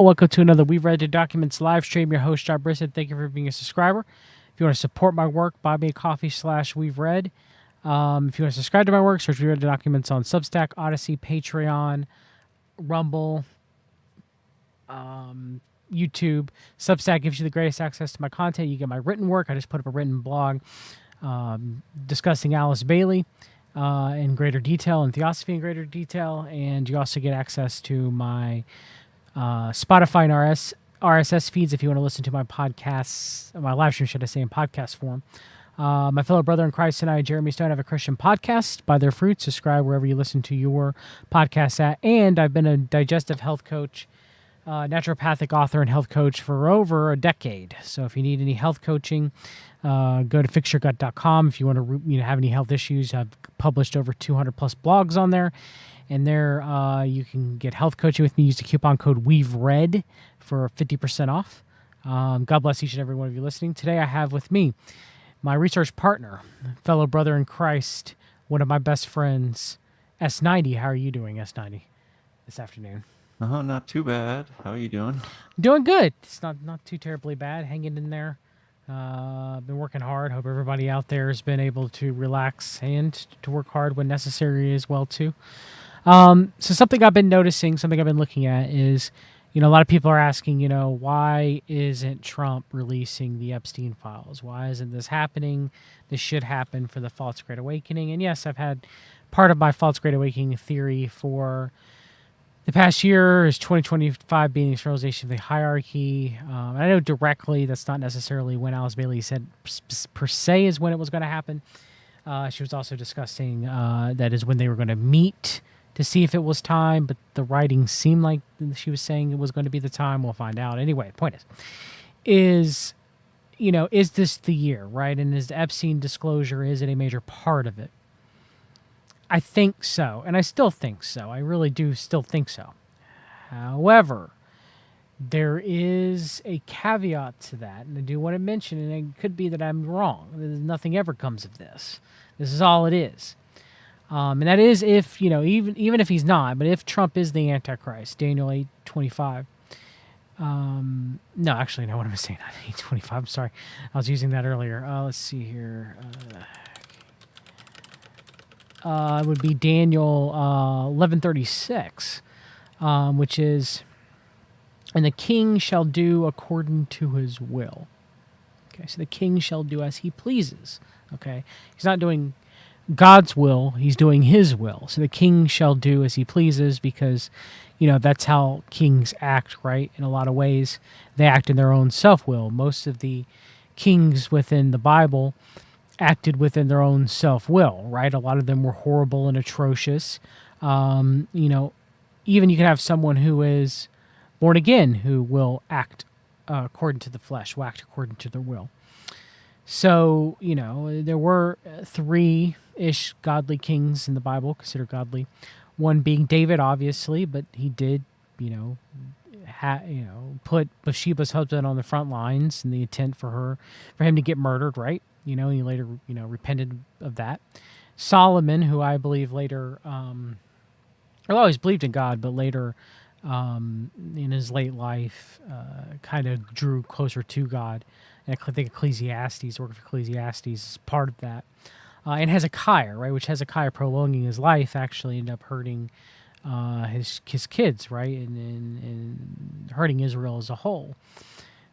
Welcome to another We've Read the Documents live stream. Your host, John Brisson. Thank you for being a subscriber. If you want to support my work, buy me a coffee/We've Read. If you want to subscribe to my work, search We've Read the Documents on Substack, Odyssey, Patreon, Rumble, YouTube. Substack gives you the greatest access to my content. You get my written work. I just put up a written blog discussing Alice Bailey in greater detail and theosophy in greater detail. And you also get access to my Spotify and RSS feeds if you want to listen to my podcasts, my live stream, should I say, in podcast form. My fellow brother in Christ and I, Jeremy Stone, have a Christian podcast. By their fruits, subscribe wherever you listen to your podcasts at. And I've been a digestive health coach, naturopathic author and health coach for over a decade. So if you need any health coaching, go to fixyourgut.com. If you want to have any health issues, I've published over 200 plus blogs on there. And there you can get health coaching with me. Use the coupon code We've Read for 50% off. God bless each and every one of you listening. Today I have with me my research partner, fellow brother in Christ, one of my best friends, S90. How are you doing, S90, this afternoon? Oh, not too bad. How are you doing? Doing good. It's not too terribly bad. Hanging in there. Been working hard. Hope everybody out there has been able to relax and to work hard when necessary as well, too. So something I've been noticing, something I've been looking at is, a lot of people are asking, why isn't Trump releasing the Epstein files? Why isn't this happening? This should happen for the false Great Awakening. And yes, I've had part of my false Great Awakening theory for the past year is 2025 being the externalization of the hierarchy. I know directly that's not necessarily when Alice Bailey said per se is when it was going to happen. She was also discussing that is when they were going to meet to see if it was time, but the writing seemed like she was saying it was going to be the time. We'll find out. Anyway, point is this the year, right? And is the Epstein disclosure, is it a major part of it? I think so, and I still think so. I really do still think so. However, there is a caveat to that, and I do want to mention, and it could be that I'm wrong. Nothing ever comes of this. This is all it is. And that is if, even if he's not, but if Trump is the Antichrist, Daniel 8:25. No, actually, no, what am I saying? Not 8:25, I'm sorry. I was using that earlier. Let's see here. It would be Daniel 11:36, which is, and the king shall do according to his will. Okay, so the king shall do as he pleases. Okay, he's not doing God's will, he's doing his will. So the king shall do as he pleases because, that's how kings act, right? In a lot of ways, they act in their own self-will. Most of the kings within the Bible acted within their own self-will, right? A lot of them were horrible and atrocious. Even you can have someone who is born again who will act according to the flesh, will act according to their will. So, there were three-ish godly kings in the Bible, considered godly. One being David, obviously, but he did, put Bathsheba's husband on the front lines in the intent for him to get murdered, right? He later, repented of that. Solomon, who I believe later, I always believed in God, but later, in his late life, kind of drew closer to God. And I think Ecclesiastes, work of Ecclesiastes, is part of that. And Hezekiah, right, which Hezekiah prolonging his life actually ended up hurting his kids, right, and hurting Israel as a whole.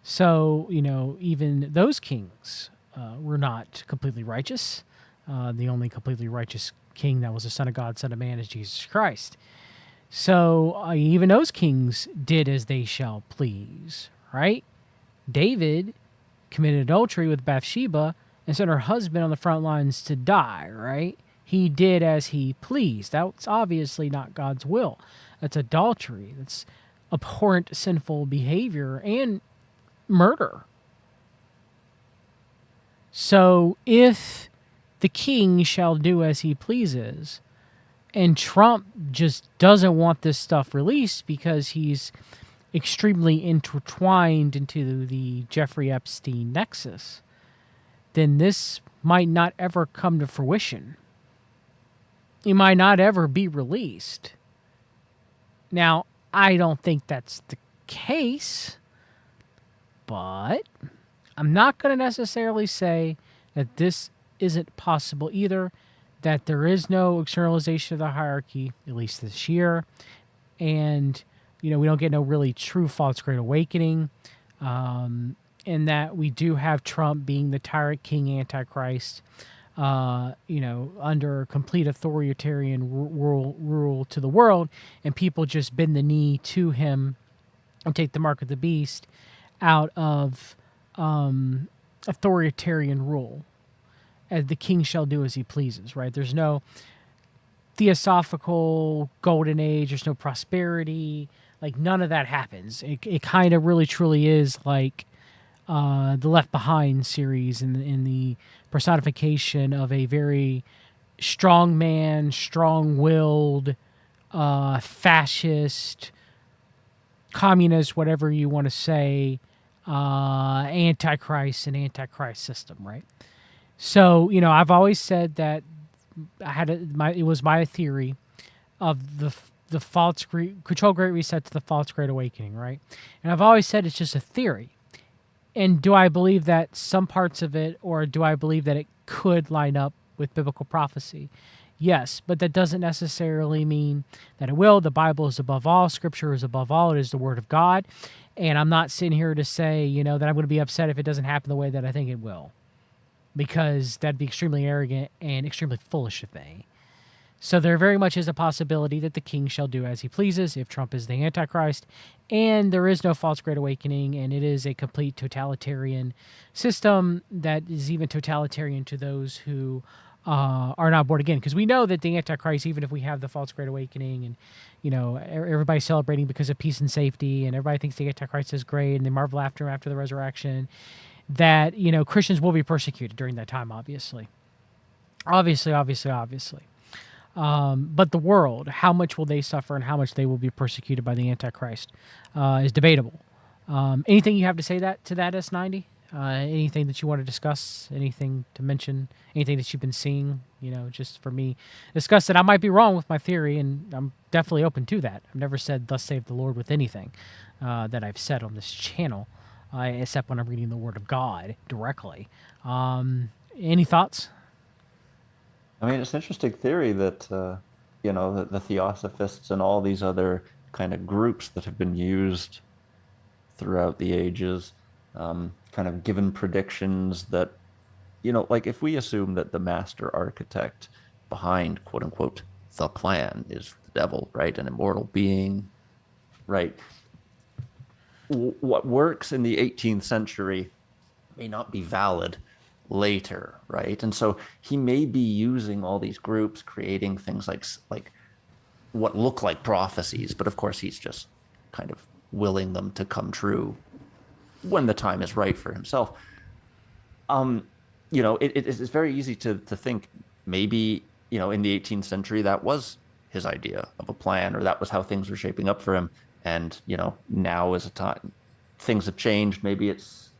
So, even those kings were not completely righteous. The only completely righteous king that was the Son of God, Son of Man, is Jesus Christ. So even those kings did as they shall please, right? David committed adultery with Bathsheba and sent her husband on the front lines to die, right? He did as he pleased. That's obviously not God's will. That's adultery. That's abhorrent, sinful behavior and murder. So if the king shall do as he pleases, and Trump just doesn't want this stuff released because he's extremely intertwined into the Jeffrey Epstein nexus, then this might not ever come to fruition. It might not ever be released. Now, I don't think that's the case, but I'm not going to necessarily say that this isn't possible either, that there is no externalization of the hierarchy, at least this year, and we don't get no really true false great awakening, and that we do have Trump being the tyrant king antichrist, under complete authoritarian rule to the world, and people just bend the knee to him and take the mark of the beast out of authoritarian rule, as the king shall do as he pleases, right? There's no theosophical golden age. There's no prosperity. Like, none of that happens. It kind of really truly is like the Left Behind series in the personification of a very strong man, strong-willed, fascist, communist, whatever you want to say, antichrist and antichrist system, right? So, I've always said that it was my theory of the false control great reset to the false great awakening, right? And I've always said it's just a theory. And do I believe that some parts of it, or do I believe that it could line up with biblical prophecy? Yes, but that doesn't necessarily mean that it will. The Bible is above all. Scripture is above all. It is the Word of God. And I'm not sitting here to say, that I'm going to be upset if it doesn't happen the way that I think it will, because that'd be extremely arrogant and extremely foolish of me. So there very much is a possibility that the king shall do as he pleases if Trump is the Antichrist, and there is no false great awakening, and it is a complete totalitarian system that is even totalitarian to those who are not born again. Because we know that the Antichrist, even if we have the false great awakening, and everybody's celebrating because of peace and safety, and everybody thinks the Antichrist is great, and they marvel after him after the resurrection, that Christians will be persecuted during that time, obviously. But the world, how much will they suffer and how much they will be persecuted by the Antichrist is debatable. Anything you have to say to that, S90? Anything that you want to discuss? Anything to mention? Anything that you've been seeing? Just for me, discuss that. I might be wrong with my theory, and I'm definitely open to that. I've never said "Thus saith the Lord" with anything that I've said on this channel, except when I'm reading the Word of God directly. Any thoughts? I mean, it's an interesting theory that, the Theosophists and all these other kind of groups that have been used throughout the ages, kind of given predictions that, like if we assume that the master architect behind, quote unquote, the plan is the devil, right? An immortal being, right? What works in the 18th century may not be valid later, right? And so he may be using all these groups, creating things like what look like prophecies, but of course he's just kind of willing them to come true when the time is right for himself. It's very easy to think maybe, in the 18th century that was his idea of a plan, or that was how things were shaping up for him. And, now is a time things have changed. Maybe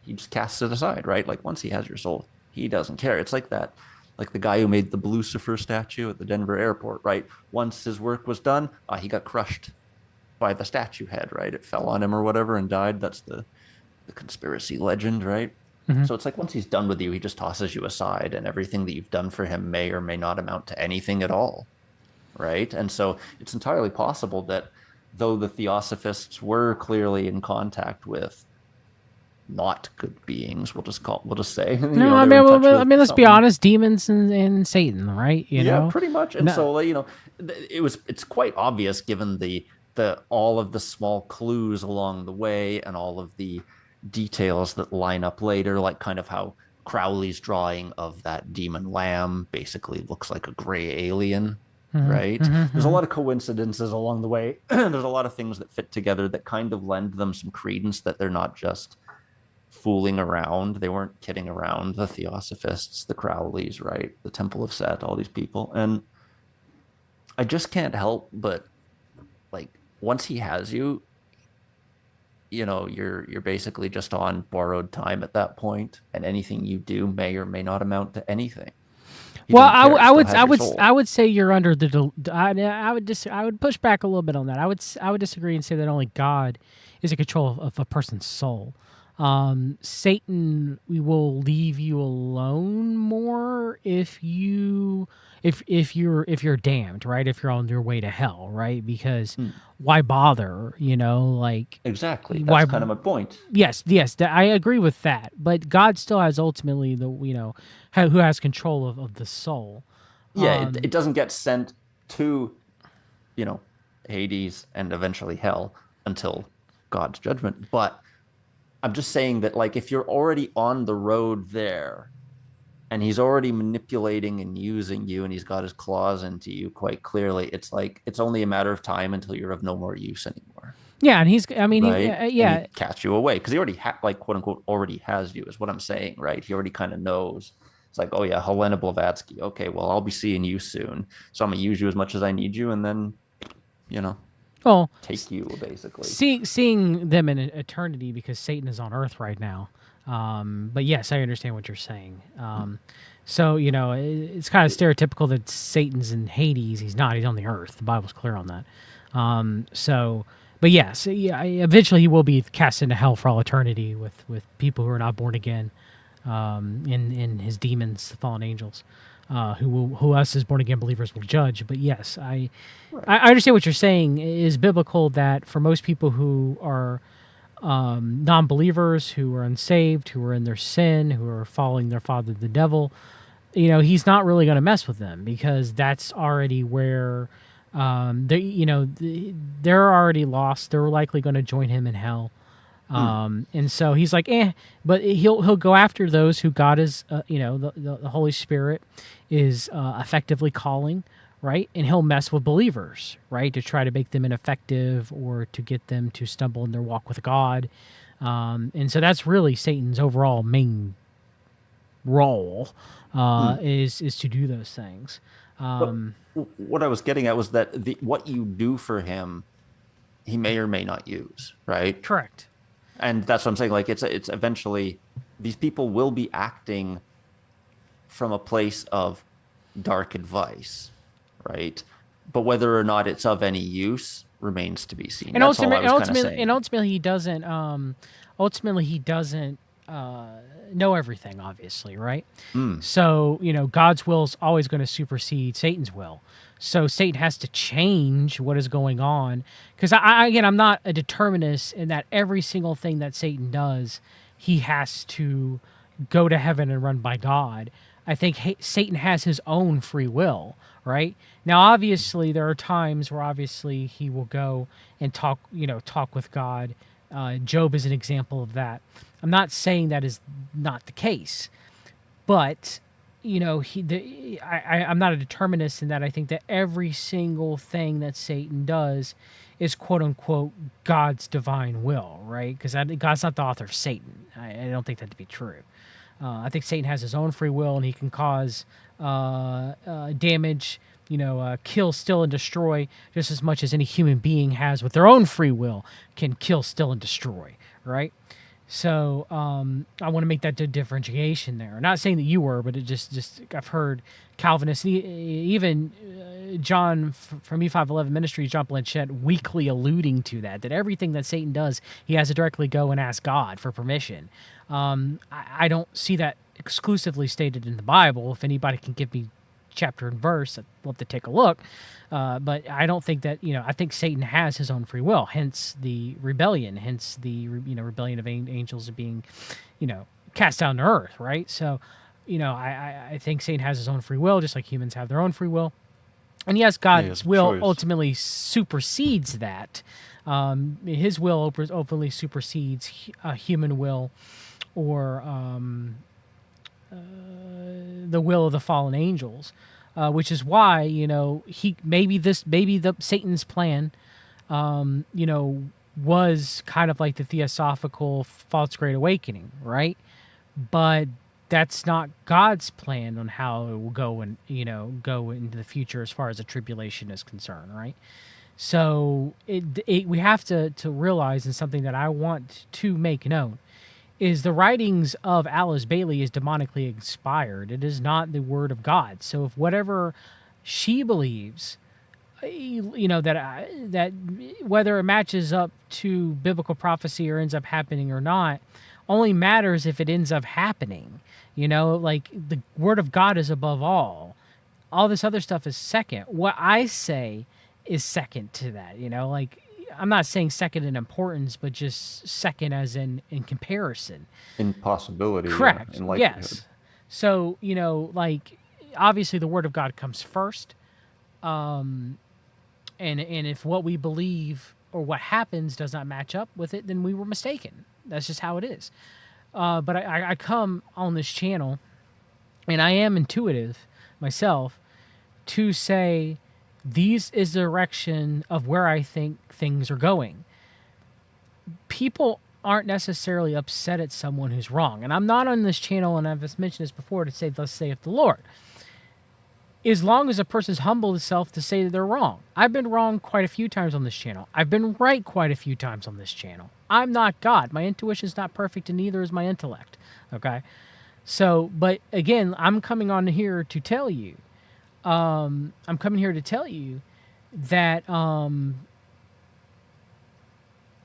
he just casts it aside, right? Like once he has your soul, he doesn't care. It's like that, like the guy who made the Lucifer statue at the Denver airport, right? Once his work was done, he got crushed by the statue head, right? It fell on him or whatever and died. That's the conspiracy legend, right? Mm-hmm. So it's like once he's done with you, he just tosses you aside, and everything that you've done for him may or may not amount to anything at all, right? And so it's entirely possible that though the Theosophists were clearly in contact with not good beings, we'll just say. No, I mean, let's be honest, demons and Satan, right? Yeah, pretty much. And so, it's quite obvious given the all of the small clues along the way and all of the details that line up later, like kind of how Crowley's drawing of that demon lamb basically looks like a gray alien, right? There's a lot of coincidences along the way. There's a lot of things that fit together that kind of lend them some credence that they're not just fooling around. They weren't kidding around. The Theosophists, the Crowleys, right? The Temple of Set, all these people. And I just can't help but, like, once he has you, you're basically just on borrowed time at that point, and anything you do may or may not amount to anything. He Well, doesn't care. He still has your soul. I would say you're under I would push back a little bit on that. I would disagree and say that only God is in control of a person's soul. Satan will leave you alone more if you're damned, right? If you're on your way to hell, right? Because Hmm. why bother? Like Exactly. That's why? kind of my point. Yes, I agree with that. But God still has ultimately who has control of the soul. Yeah, it doesn't get sent to, you know, Hades and eventually hell until God's judgment. But I'm just saying that, like, if you're already on the road there and he's already manipulating and using you and he's got his claws into you quite clearly, it's like it's only a matter of time until you're of no more use anymore. Yeah, and I mean, Right. And yeah, he catch you away because he already like quote unquote already has you, is what I'm saying, right? He already kind of knows. It's like, oh yeah, Helena Blavatsky. Okay, well, I'll be seeing you soon. So I'm gonna use you as much as I need you, and then, you know, well, take you basically. seeing them in eternity because Satan is on Earth right now. But yes, I understand what you're saying. So it's kind of stereotypical that Satan's in Hades. He's not. He's on the Earth. The Bible's clear on that. So, but yes, yeah, eventually he will be cast into hell for all eternity with people who are not born again, in his demons, the fallen angels, who us as born again believers will judge. But yes, Right. I understand what you're saying. It is biblical that for most people who are non-believers, who are unsaved, who are in their sin, who are following their father the devil, he's not really going to mess with them because that's already where they're already lost. They're likely going to join him in hell. Hmm. And so he's like, but he'll go after those who God is, the Holy Spirit is effectively calling, right? And he'll mess with believers, right, to try to make them ineffective or to get them to stumble in their walk with God. And so that's really Satan's overall main role, Hmm. is to do those things. But Um, what I was getting at was that the what you do for him, he may or may not use, right? Correct. And that's what I'm saying. Like it's eventually these people will be acting from a place of dark advice, right? But whether or not it's of any use remains to be seen. And That's all I was kind of saying. ultimately he doesn't. Ultimately he doesn't know everything, obviously, right? Mm, So, God's will is always going to supersede Satan's will. So Satan has to change what is going on. Because again, I'm not a determinist in that every single thing that Satan does, he has to go to heaven and run by God. I think Satan has his own free will, right? Now, obviously, there are times where obviously he will go and talk with God. Job is an example of that. I'm not saying that is not the case, but I'm not a determinist in that. I think that every single thing that Satan does is quote unquote God's divine will, right? Because God's not the author of Satan. I don't think that to be true. I think Satan has his own free will, and he can cause damage, kill, steal, and destroy just as much as any human being has with their own free will can kill, steal, and destroy, right? So I want to make that differentiation there. Not saying that you were, but it just I've heard Calvinists, even John from E511 Ministries, John Blanchett, weekly alluding to that everything that Satan does, he has to directly go and ask God for permission. I don't see that exclusively stated in the Bible. If anybody can give me chapter and verse, I'd love to take a look. But I don't think that, I think Satan has his own free will, hence the rebellion, hence the, rebellion of angels being, cast down to earth, right? So, I think Satan has his own free will, just like humans have their own free will. And yes, yeah, he has God's a will choice. ultimately supersedes that. His will openly supersedes human will or the will of the fallen angels, which is why he maybe the Satan's plan, was kind of like the Theosophical false Great Awakening, right? But that's not God's plan on how it will go and go into the future as far as the tribulation is concerned, right? So we have to realize, and something that I want to make known is the writings of Alice Bailey is demonically inspired. It is not the word of God. So if whatever she believes, that whether it matches up to biblical prophecy or ends up happening or not, only matters if it ends up happening. Like the word of God is above all. All this other stuff is second. What I say is second to that. Like I'm not saying second in importance, but just second as in comparison. In possibility, yeah, Correct. in likelihood. Yes. So, like obviously the word of God comes first. And if what we believe or what happens does not match up with it, then we were mistaken. That's just how it is. But I come on this channel, and I am intuitive myself to say these is the direction of where I think things are going. People aren't necessarily upset at someone who's wrong. And I'm not on this channel, and I've mentioned this before, to say, thus saith the Lord. As long as a person's humbled itself to say that they're wrong. I've been wrong quite a few times on this channel. I've been right quite a few times on this channel. I'm not God. My intuition's not perfect, and neither is my intellect. Okay? So, but again, I'm coming on here to tell you, that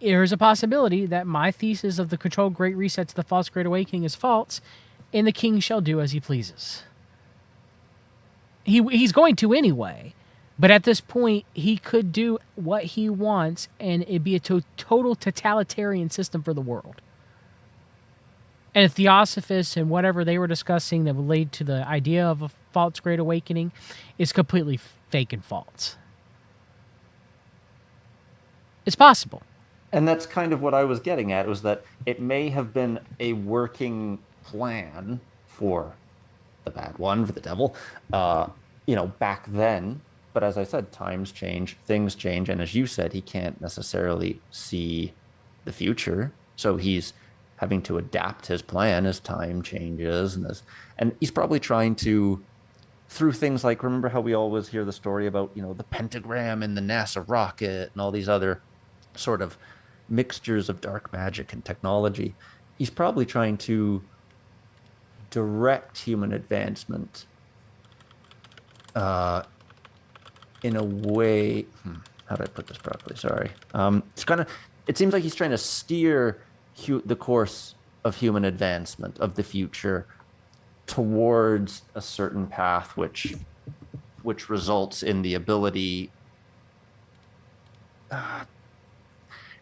there's a possibility that my thesis of the controlled great reset to the false great awakening is false, and the king shall do as he pleases. He's going to anyway, but at this point, he could do what he wants, and it'd be a total totalitarian system for the world. And the Theosophists and whatever they were discussing that relate to the idea of a false great awakening is completely fake and false. It's possible. And that's kind of what I was getting at, was that it may have been a working plan for the bad one, for the devil, back then. But as I said, times change, things change. And as you said, he can't necessarily see the future. So he's having to adapt his plan as time changes. And he's probably trying to, through things like, remember how we always hear the story about, the pentagram and the NASA rocket and all these other sort of mixtures of dark magic and technology. He's probably trying to direct human advancement in a way. How do I put this properly? Sorry. It seems like he's trying to steer the course of human advancement of the future towards a certain path, which results in the ability.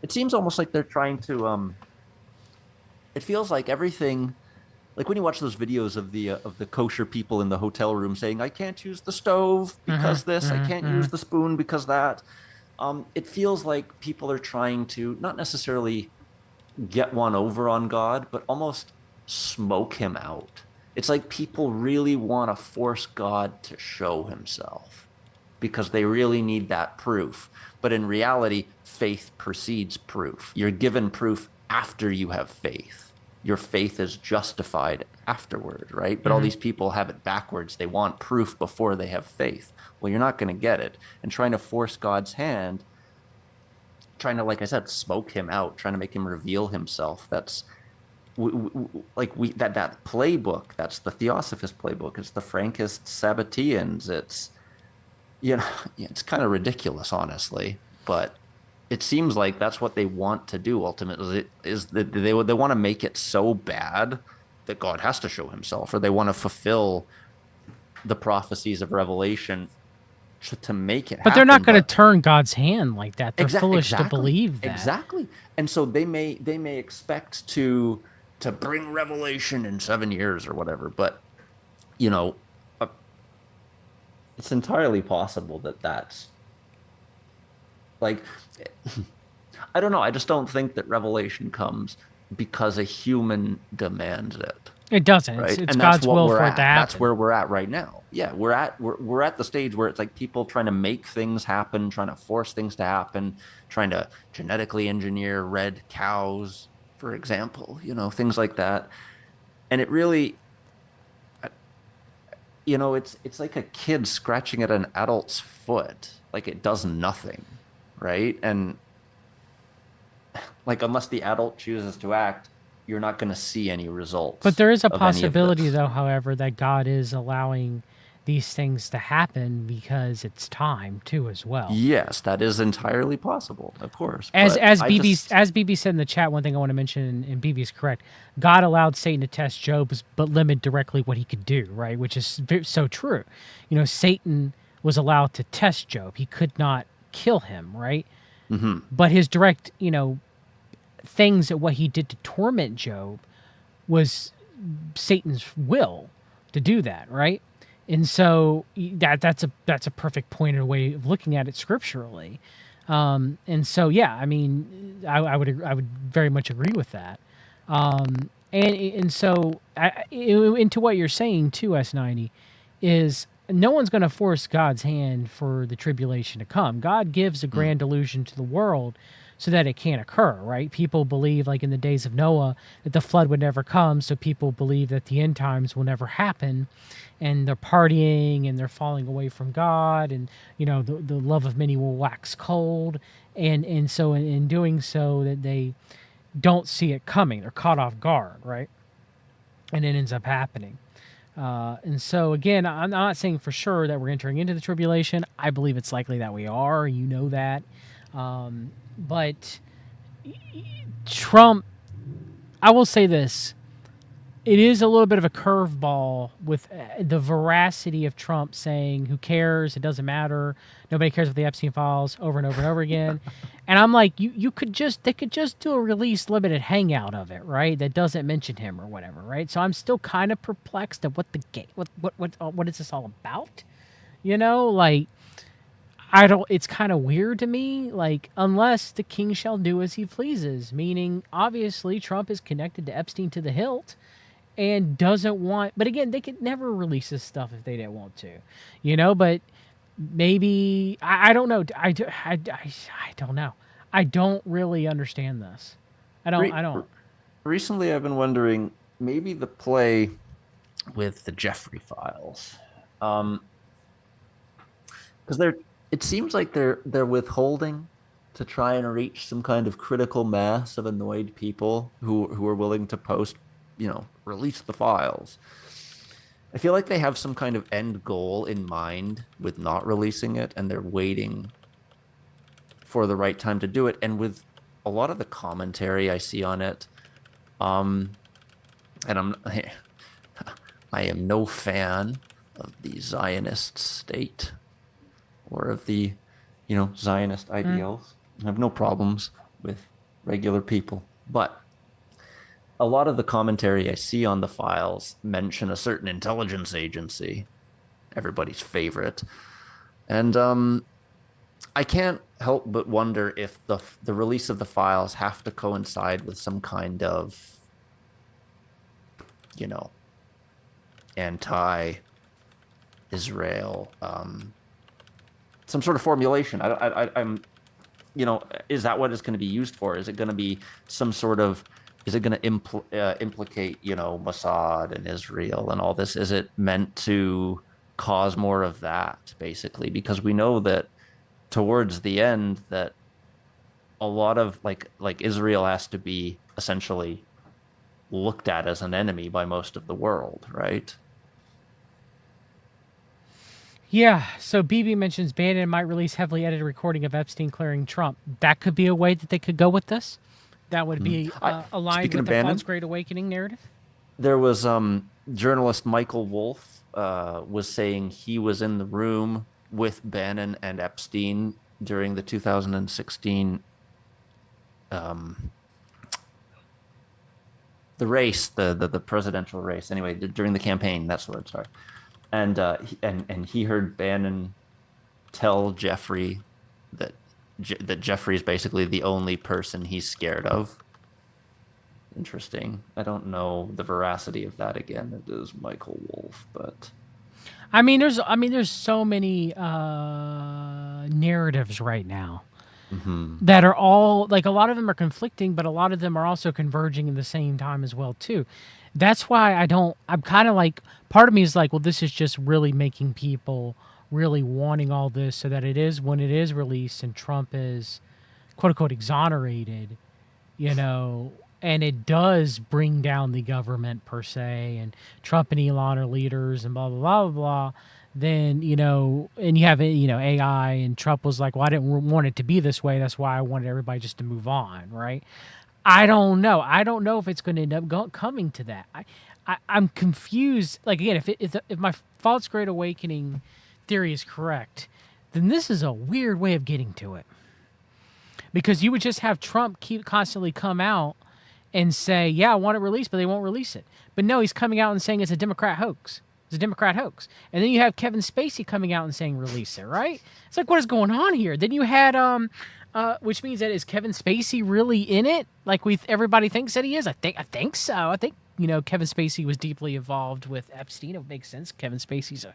It seems almost like they're trying to. It feels like everything. Like when you watch those videos of the kosher people in the hotel room saying, "I can't use the stove because this, I can't use the spoon because that." It feels like people are trying to not necessarily get one over on God, but almost smoke him out. It's like people really want to force God to show himself because they really need that proof. But in reality, faith precedes proof. You're given proof after you have faith. Your faith is justified afterward, right? But all these people have it backwards. They want proof before they have faith. Well, you're not going to get it. And trying to force God's hand, trying to, like I said, smoke him out, trying to make him reveal himself. That's that playbook. That's the Theosophist playbook. It's the Frankist Sabbateans. It's it's kind of ridiculous, honestly, but it seems like that's what they want to do ultimately, is that they want to make it so bad that God has to show himself, or they want to fulfill the prophecies of Revelation to make it happen. But they're not going to turn God's hand like that. They're foolish to believe that. Exactly. And so they may expect to bring Revelation in 7 years or whatever, but it's entirely possible that that's like, I don't know. I just don't think that Revelation comes because a human demands it. It doesn't. Right? It's God's will for it to happen. That's where we're at right now. Yeah, we're at the stage where it's like people trying to make things happen, trying to force things to happen, trying to genetically engineer red cows, for example, things like that. And it really, it's like a kid scratching at an adult's foot, like it does nothing. Right. And like, unless the adult chooses to act, you're not going to see any But results there is a of any of possibility, this. though, however, that God is allowing these things to happen because it's time too, as well. Yes, that is entirely possible, of course. As But as I BB just, as BB said in the chat, one thing I want to mention, and BB is correct. God allowed Satan to test Job, but limit directly what he could do, right? Which is so true. Satan was allowed to test Job; he could not kill him, right? mhm. But his direct, things that what he did to torment Job was Satan's will to do that, right? And so that's a perfect point and a way of looking at it scripturally. And so yeah, I mean, I would very much agree with that. And so into what you're saying too, S90, is no one's going to force God's hand for the tribulation to come. God gives a Mm. grand illusion to the world so that it can't occur, right? People believe, like in the days of Noah, that the flood would never come, so people believe that the end times will never happen, and they're partying and they're falling away from God, and the love of many will wax cold, and so in doing so that they don't see it coming, they're caught off guard, right? And it ends up happening. And so again, I'm not saying for sure that we're entering into the tribulation. I believe it's likely that we are. You know that. But Trump, I will say this. It is a little bit of a curveball with the veracity of Trump saying, who cares? It doesn't matter. Nobody cares about the Epstein files over and over and over again. And I'm like, they could just do a release limited hangout of it, right? That doesn't mention him or whatever, right? So I'm still kind of perplexed at what is this all about? Like, I don't, it's kind of weird to me, like, unless the king shall do as he pleases, meaning obviously Trump is connected to Epstein to the hilt and doesn't want, but again, they could never release this stuff if they didn't want to, but maybe, I don't know. I don't know. I don't really understand this. I Re- don't. Recently, I've been wondering maybe the play with the Jeffrey files, because it seems like they're withholding to try and reach some kind of critical mass of annoyed people who are willing to post, release the files. I feel like they have some kind of end goal in mind with not releasing it, and they're waiting for the right time to do it. And with a lot of the commentary I see on it, um, and I am no fan of the Zionist state or of the, Zionist ideals. I have no problems with regular people, but a lot of the commentary I see on the files mention a certain intelligence agency, everybody's favorite, and I can't help but wonder if the release of the files have to coincide with some kind of, you know, anti-Israel, some sort of formulation. I'm, is that what it's going to be used for? Is it going to be some sort of, is it going to implicate, Mossad and Israel and all this? Is it meant to cause more of that, basically? Because we know that towards the end that a lot of like Israel has to be essentially looked at as an enemy by most of the world, right? Yeah, so BB mentions Bannon might release heavily edited recording of Epstein clearing Trump. That could be a way that they could go with this. That would be aligned Speaking with of the false Bannon, Great Awakening narrative. there was journalist Michael Wolff was saying he was in the room with Bannon and Epstein during the 2016 um, the race, the presidential race. Anyway, during the campaign, that's the word. Sorry, and and he heard Bannon tell Jeffrey that that Jeffrey is basically the only person he's scared of. Interesting. I don't know the veracity of that. Again, it is Michael Wolff, but there's so many narratives right now mm-hmm. that are all, like, a lot of them are conflicting, but a lot of them are also converging in the same time as well too. That's why I'm kind of like, part of me is like, well, this is just really making people really wanting all this so that it is, when it is released and Trump is quote unquote exonerated, you know, and it does bring down the government per se, and Trump and Elon are leaders and blah blah blah blah blah, then and you have AI, and Trump was like, well, I didn't want it to be this way, that's why I wanted everybody just to move on, right? I don't know. I don't know if it's going to end up coming to that. I'm confused. Like again, if my false Great Awakening theory is correct, then this is a weird way of getting to it, because you would just have Trump keep constantly come out and say, yeah, I want it released, but they won't release it. But no, he's coming out and saying it's a Democrat hoax. It's a Democrat hoax. And then you have Kevin Spacey coming out and saying release it, right? It's like, what is going on here? Then you had which means that, is Kevin Spacey really in it? Like everybody thinks that he is? I think so. I think Kevin Spacey was deeply involved with Epstein. It would make sense. Kevin Spacey's a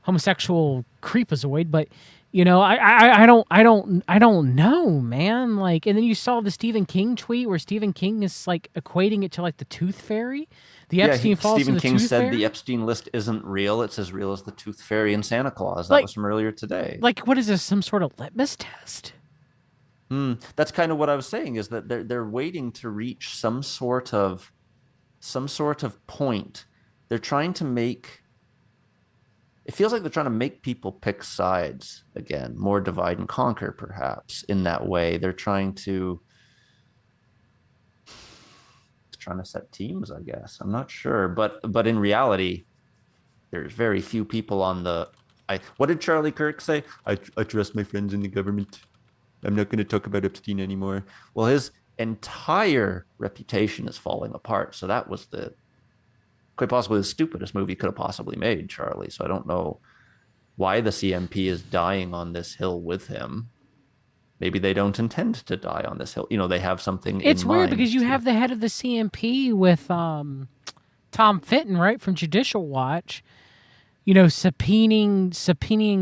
homosexual creepazoid, but I don't know, man. Like, and then you saw the Stephen King tweet where Stephen King is like equating it to like the Tooth Fairy. The Epstein falls Stephen to the King Tooth said Fairy? the Epstein list isn't real. It's as real as the Tooth Fairy and Santa Claus. That Like, was from earlier today. what is this? Some sort of litmus test? That's kind of what I was saying, is that they're waiting to reach some sort of point. They're trying to make it feels like they're trying to make people pick sides again, more divide and conquer, perhaps in that way. They're trying to set teams, I guess. I'm not sure, but in reality, there's very few people on the. What did Charlie Kirk say? I trust my friends in the government. I'm not going to talk about Epstein anymore. Well, his entire reputation is falling apart. So that was quite possibly the stupidest movie he could have possibly made, Charlie. So I don't know why the CMP is dying on this hill with him. Maybe they don't intend to die on this hill. They have something in mind. It's weird because you have the head of the CMP with Tom Fitton, right, from Judicial Watch, subpoenaing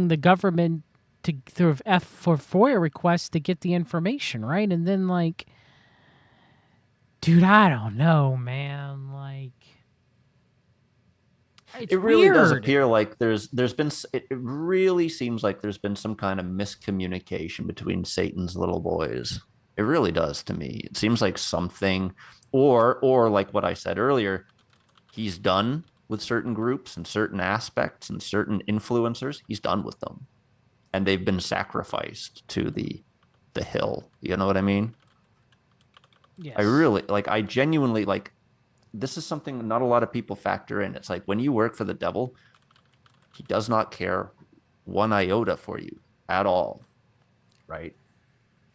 the government through for FOIA requests to get the information, right? And then dude, I don't know, man. It really does appear like there's been. It really seems like there's been some kind of miscommunication between Satan's little boys. It really does to me. It seems like something, or like what I said earlier, he's done with certain groups and certain aspects and certain influencers. He's done with them, and they've been sacrificed to the hill. You know what I mean? Yes. I genuinely this is something not a lot of people factor in. It's like when you work for the devil, he does not care one iota for you at all, right?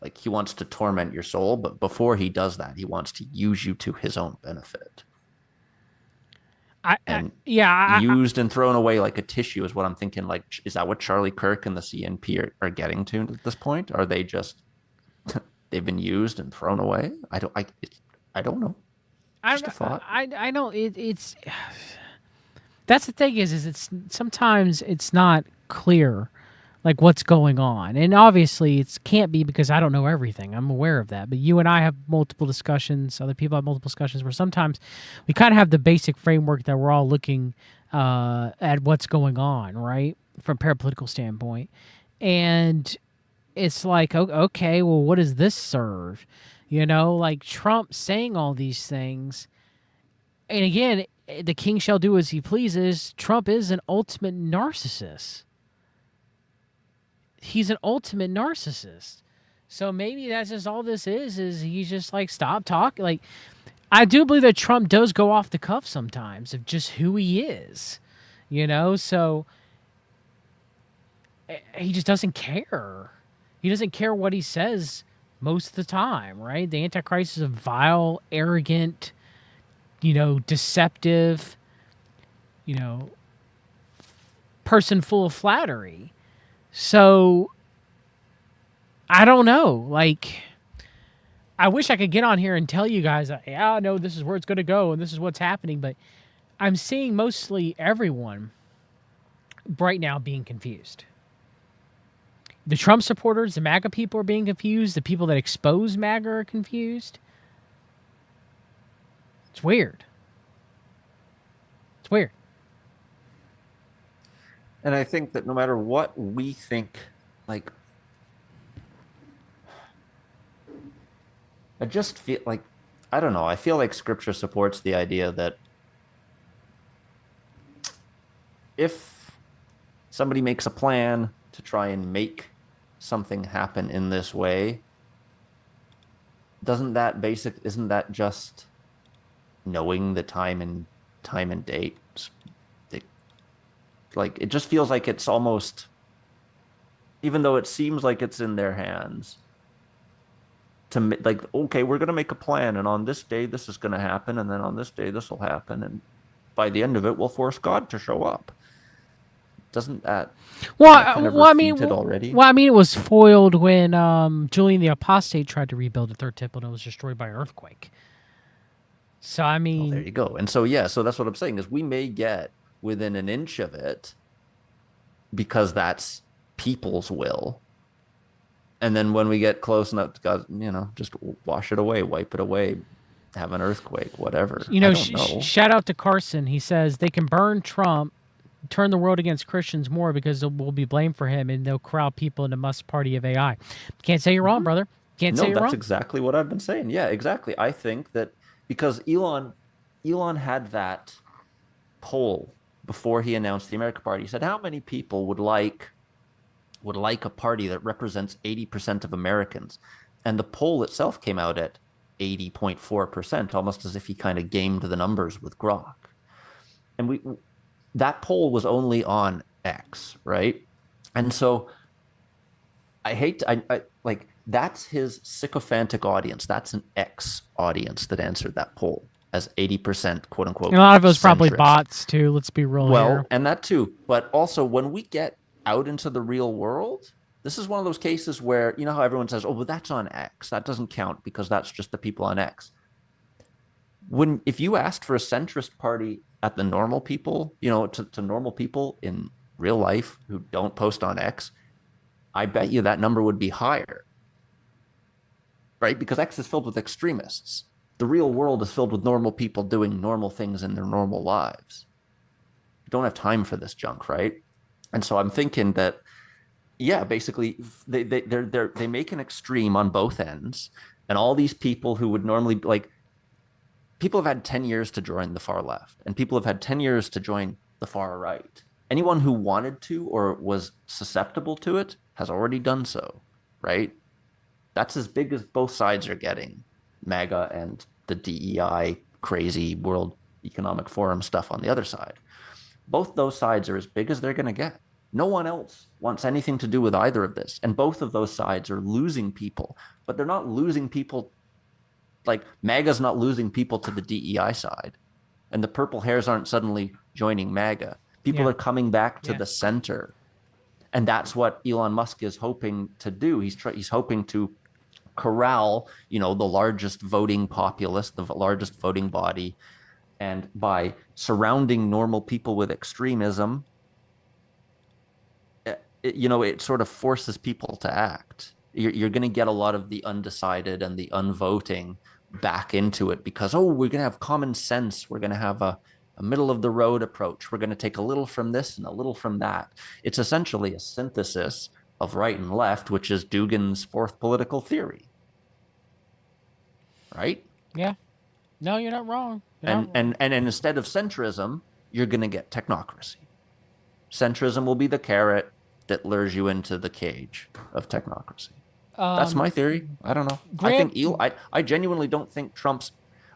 Like he wants to torment your soul, but before he does that, he wants to use you to his own benefit. Used and thrown away like a tissue is what I'm thinking. Like, is that what Charlie Kirk and the CNP are getting to at this point? Are they just they've been used and thrown away? I don't know. Just a thought. I know it's that's the thing is it's sometimes it's not clear like what's going on, and obviously it can't be because I don't know everything. I'm aware of that, but you and I have multiple discussions. Other people have multiple discussions where sometimes we kind of have the basic framework that we're all looking at what's going on, right, from a parapolitical standpoint, and it's like, okay, well, what does this serve? Like Trump saying all these things. And again, the king shall do as he pleases. Trump is an ultimate narcissist. He's an ultimate narcissist. So maybe that's just all this is he's just like, stop talking. Like, I do believe that Trump does go off the cuff sometimes of just who he is, so he just doesn't care. He doesn't care what he says most of the time, right? The Antichrist is a vile, arrogant, deceptive, person full of flattery. So, I don't know. Like, I wish I could get on here and tell you guys, yeah, no, this is where it's going to go and this is what's happening. But I'm seeing mostly everyone right now being confused. The Trump supporters, the MAGA people are being confused. The people that expose MAGA are confused. It's weird. It's weird. And I think that no matter what we think, like, I just feel like, I don't know. I feel like scripture supports the idea that if somebody makes a plan to try and make something happen in this way, isn't that just knowing the time and date? It, like, it just feels like it's almost, even though it seems like it's in their hands, to like, okay, we're going to make a plan, and on this day this is going to happen, and then on this day this will happen, and by the end of it we'll force God to show up. Doesn't that Well, Isn't that kind of refuted already? it was foiled when Julian the Apostate tried to rebuild the third temple and it was destroyed by an earthquake. So I Well, there mean, you go. And so yeah, so that's what I'm saying is we may get within an inch of it because that's people's will. And then when we get close enough to God, just wash it away, wipe it away, have an earthquake, whatever. I don't know. shout out to Carson. He says they can burn Trump, turn the world against Christians more because we'll be blamed for him and they'll crowd people in the Musk party of AI. Can't say you're wrong, Mhm. brother. Can't say No, you're that's wrong. exactly what I've been saying. Yeah, exactly. I think that because Elon had that poll before he announced the America Party. He said, "How many people would like a party that represents 80% of Americans?" And the poll itself came out at 80.4%, almost as if he kind of gamed the numbers with Grok. And that poll was only on X, right? And so I hate I like that's his sycophantic audience. That's an X audience that answered that poll as 80% quote And a unquote lot of it was probably centrist. bots too. Let's be real here. Well, and that too. But also, when we get out into the real world, this is one of those cases where, you know how everyone says, oh, well, that's on X. That doesn't count because that's just the people on X. If you asked for a centrist party at the normal people, to normal people in real life who don't post on X, I bet you that number would be higher, right? Because X is filled with extremists. The real world is filled with normal people doing normal things in their normal lives. We don't have time for this junk, right? And so I'm thinking that, yeah, basically they make an extreme on both ends, and all these people who would normally, like, people have had 10 years to join the far left, and people have had 10 years to join the far right. Anyone who wanted to or was susceptible to it has already done so, right? That's as big as both sides are getting, MAGA and the DEI crazy World Economic Forum stuff on the other side. Both those sides are as big as they're going to get. No one else wants anything to do with either of this. And both of those sides are losing people, but they're not losing people. Like, MAGA's not losing people to the DEI side, and the purple hairs aren't suddenly joining MAGA. People Yeah. are coming back to Yeah. the center. And that's what Elon Musk is hoping to do. He's hoping to corral, the largest voting populace, the largest voting body, and by surrounding normal people with extremism, it sort of forces people to act. You're going to get a lot of the undecided and the unvoting back into it because, oh, we're going to have common sense. We're going to have a middle of the road approach. We're going to take a little from this and a little from that. It's essentially a synthesis of right and left, which is Dugin's fourth political theory, right? Yeah. No, you're not wrong. You're not And wrong. and instead of centrism, you're going to get technocracy. Centrism will be the carrot that lures you into the cage of technocracy. That's my theory. I don't know. I Grant, think I genuinely don't think Trump's.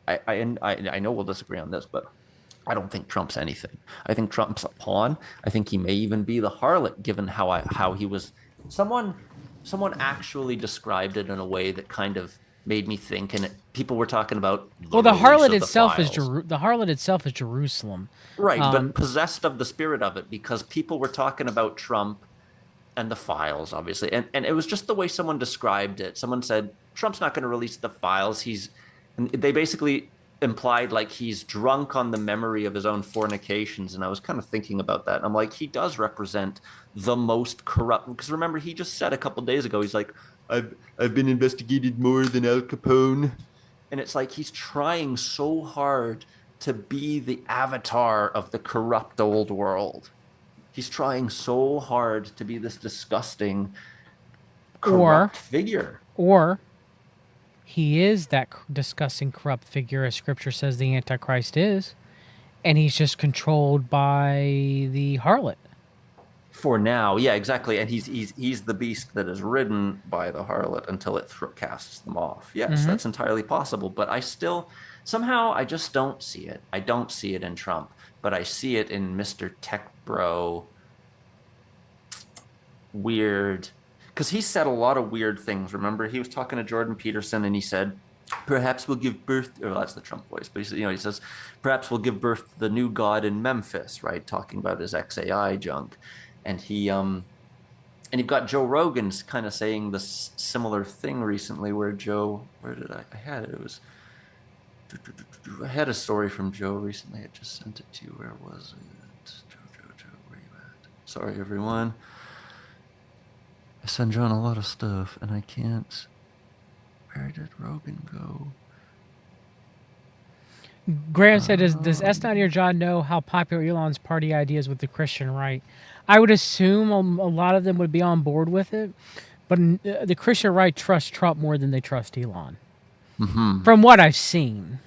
I know we'll disagree on this, but I don't think Trump's anything. I think Trump's a pawn. I think he may even be the harlot, given how he was. Someone actually described it in a way that kind of made me think, and people were talking about well, the release of the files. The harlot itself is Jerusalem. Right, but possessed of the spirit of it, because people were talking about Trump and the files, obviously. And it was just the way someone described it. Someone said, Trump's not going to release the files. And they basically implied like he's drunk on the memory of his own fornications. And I was kind of thinking about that. And I'm like, he does represent the most corrupt. Because remember, he just said a couple days ago, he's like, I've been investigated more than Al Capone. And it's like he's trying so hard to be the avatar of the corrupt old world. He's trying so hard to be this disgusting, or corrupt figure. or he is that disgusting, corrupt figure, as Scripture says the Antichrist is, and he's just controlled by the harlot. For now, yeah, exactly. And he's the beast that is ridden by the harlot until it casts them off. Yes, that's entirely possible. But I still somehow I just don't see it. I don't see it in Trump, but I see it in Mr. Tech Bro. Weird, because he said a lot of weird things. Remember, he was talking to Jordan Peterson, and he said, "Perhaps we'll give birth." Or that's the Trump voice, but he said, he says, "Perhaps we'll give birth to the new god in Memphis," right? Talking about his XAI junk, and and you've got Joe Rogan's kind of saying this similar thing recently, where where did I had it? It was. I had a story from Joe recently. I just sent it to you. Where was it? Joe, where you at? Sorry, everyone. I send John a lot of stuff, and I can't. Where did Rogan go? Graham said, does S90 or John know how popular Elon's party ideas with the Christian right? I would assume a lot of them would be on board with it, but the Christian right trusts Trump more than they trust Elon. From what I've seen.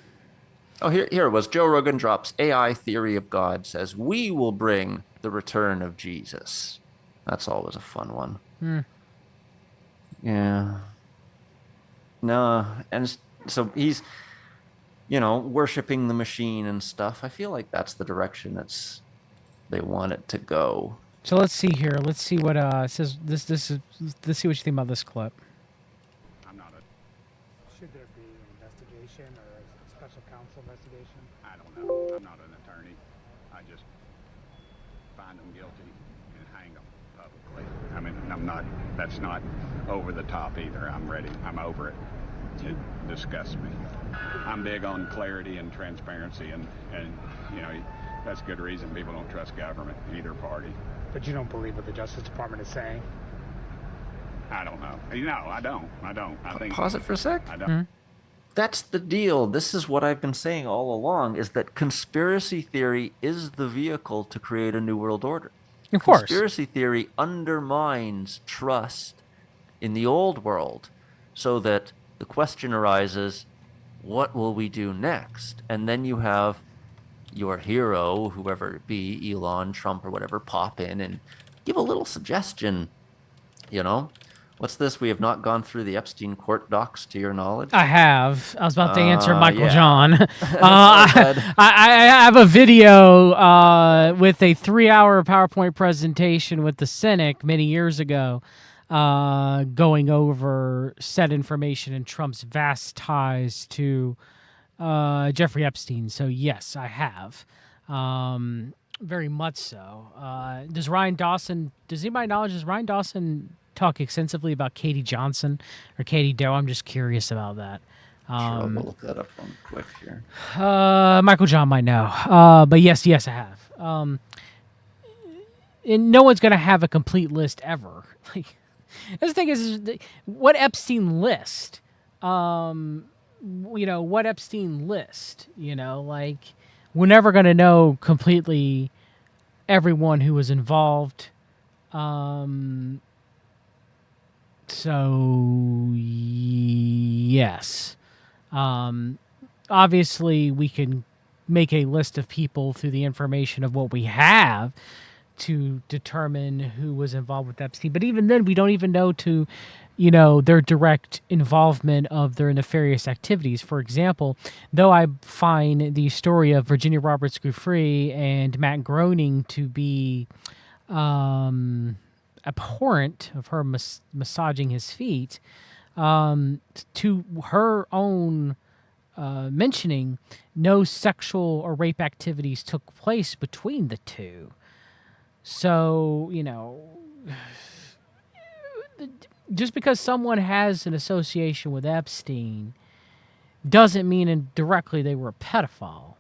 Oh, here it was. Joe Rogan drops AI theory of God, says, "We will bring the return of Jesus." That's always a fun one. Yeah. No, and so he's, worshiping the machine and stuff. I feel like that's the direction they want it to go. So let's see here. Let's see what it says. Let's see what you think about this clip. Should there be an investigation or a special counsel investigation? I don't know. I'm not an attorney. I just find them guilty and hang them publicly. I mean, that's not over the top either. I'm ready. I'm over it. It disgusts me. I'm big on clarity and transparency, and that's good reason people don't trust government, either party. But you don't believe what the Justice Department is saying? I don't know. No, I don't. I think. Pause it for a sec. I don't. That's the deal. This is what I've been saying all along, is that conspiracy theory is the vehicle to create a new world order. Of course. Conspiracy theory undermines trust in the old world, so that the question arises, what will we do next? And then you have your hero, whoever it be, Elon, Trump, or whatever, pop in and give a little suggestion. What's this? We have not gone through the Epstein court docs, to your knowledge. I have. I was about to answer Michael yeah. John. I have a video with a 3-hour PowerPoint presentation with the Cynic many years ago, going over said information and Trump's vast ties to Jeffrey Epstein. So yes, I have. Very much so. Does anybody knowledge, does Ryan Dawson talk extensively about Katie Johnson or Katie Doe? I'm just curious about that. Sure, I'll look that up on quick here. Michael John might know. But yes, I have. And no one's going to have a complete list ever. Like, the thing is what Epstein list? What Epstein list? Like, we're never going to know completely everyone who was involved. So, yes. Obviously, we can make a list of people through the information of what we have to determine who was involved with Epstein. But even then, we don't even know their direct involvement of their nefarious activities. For example, though I find the story of Virginia Roberts Giuffre and Matt Groening to be abhorrent, of her massaging his feet, to her own mentioning, no sexual or rape activities took place between the two. So, just because someone has an association with Epstein doesn't mean indirectly they were a pedophile.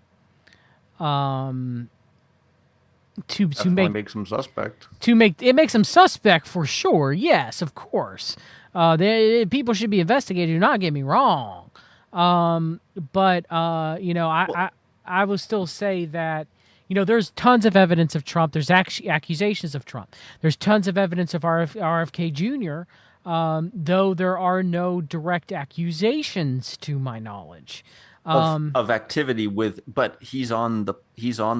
To make them suspect. It makes them suspect for sure. Yes, of course. People should be investigated. Do not get me wrong. But I will still say that there's tons of evidence of Trump. There's actually accusations of Trump. There's tons of evidence of RFK Jr. though there are no direct accusations to my knowledge. Of activity with, but he's on the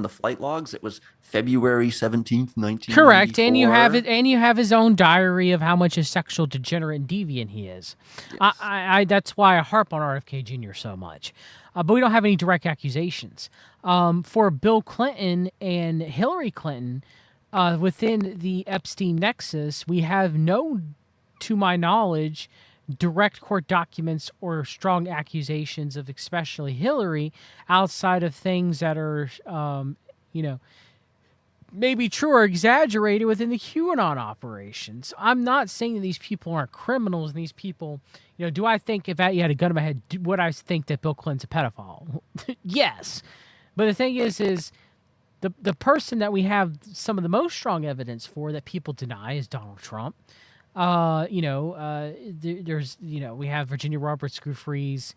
flight logs. It was February 17th, 1994. Correct, and you have it, and you have his own diary of how much a sexual degenerate and deviant he is. Yes. I that's why I harp on RFK Jr. so much. But we don't have any direct accusations. For Bill Clinton and Hillary Clinton, within the Epstein nexus, we have no, to my knowledge, direct court documents or strong accusations of especially Hillary, outside of things that are, maybe true or exaggerated within the QAnon operations. I'm not saying that these people aren't criminals and these people, do I think if you had a gun in my head, would I think that Bill Clinton's a pedophile? Yes. But the thing is the person that we have some of the most strong evidence for that people deny is Donald Trump. There's, we have Virginia Roberts Screwfree's,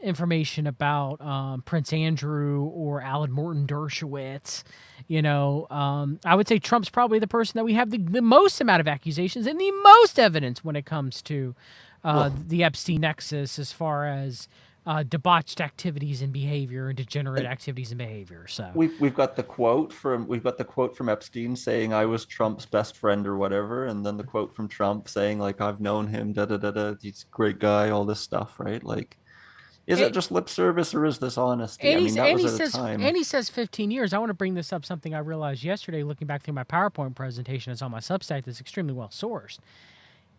information about Prince Andrew or Alan Morton Dershowitz. I would say Trump's probably the person that we have the most amount of accusations and the most evidence when it comes to the Epstein nexus, as far as debauched activities and behavior and degenerate activities and behavior. So we've got the quote from Epstein saying, "I was Trump's best friend" or whatever, and then the quote from Trump saying, like, "I've known him, da da da da, he's a great guy," all this stuff, right? Like, is it just lip service or is this honesty? And he says 15 years. I want to bring this up, something I realized yesterday looking back through my PowerPoint presentation. It's on my Substack that's extremely well sourced.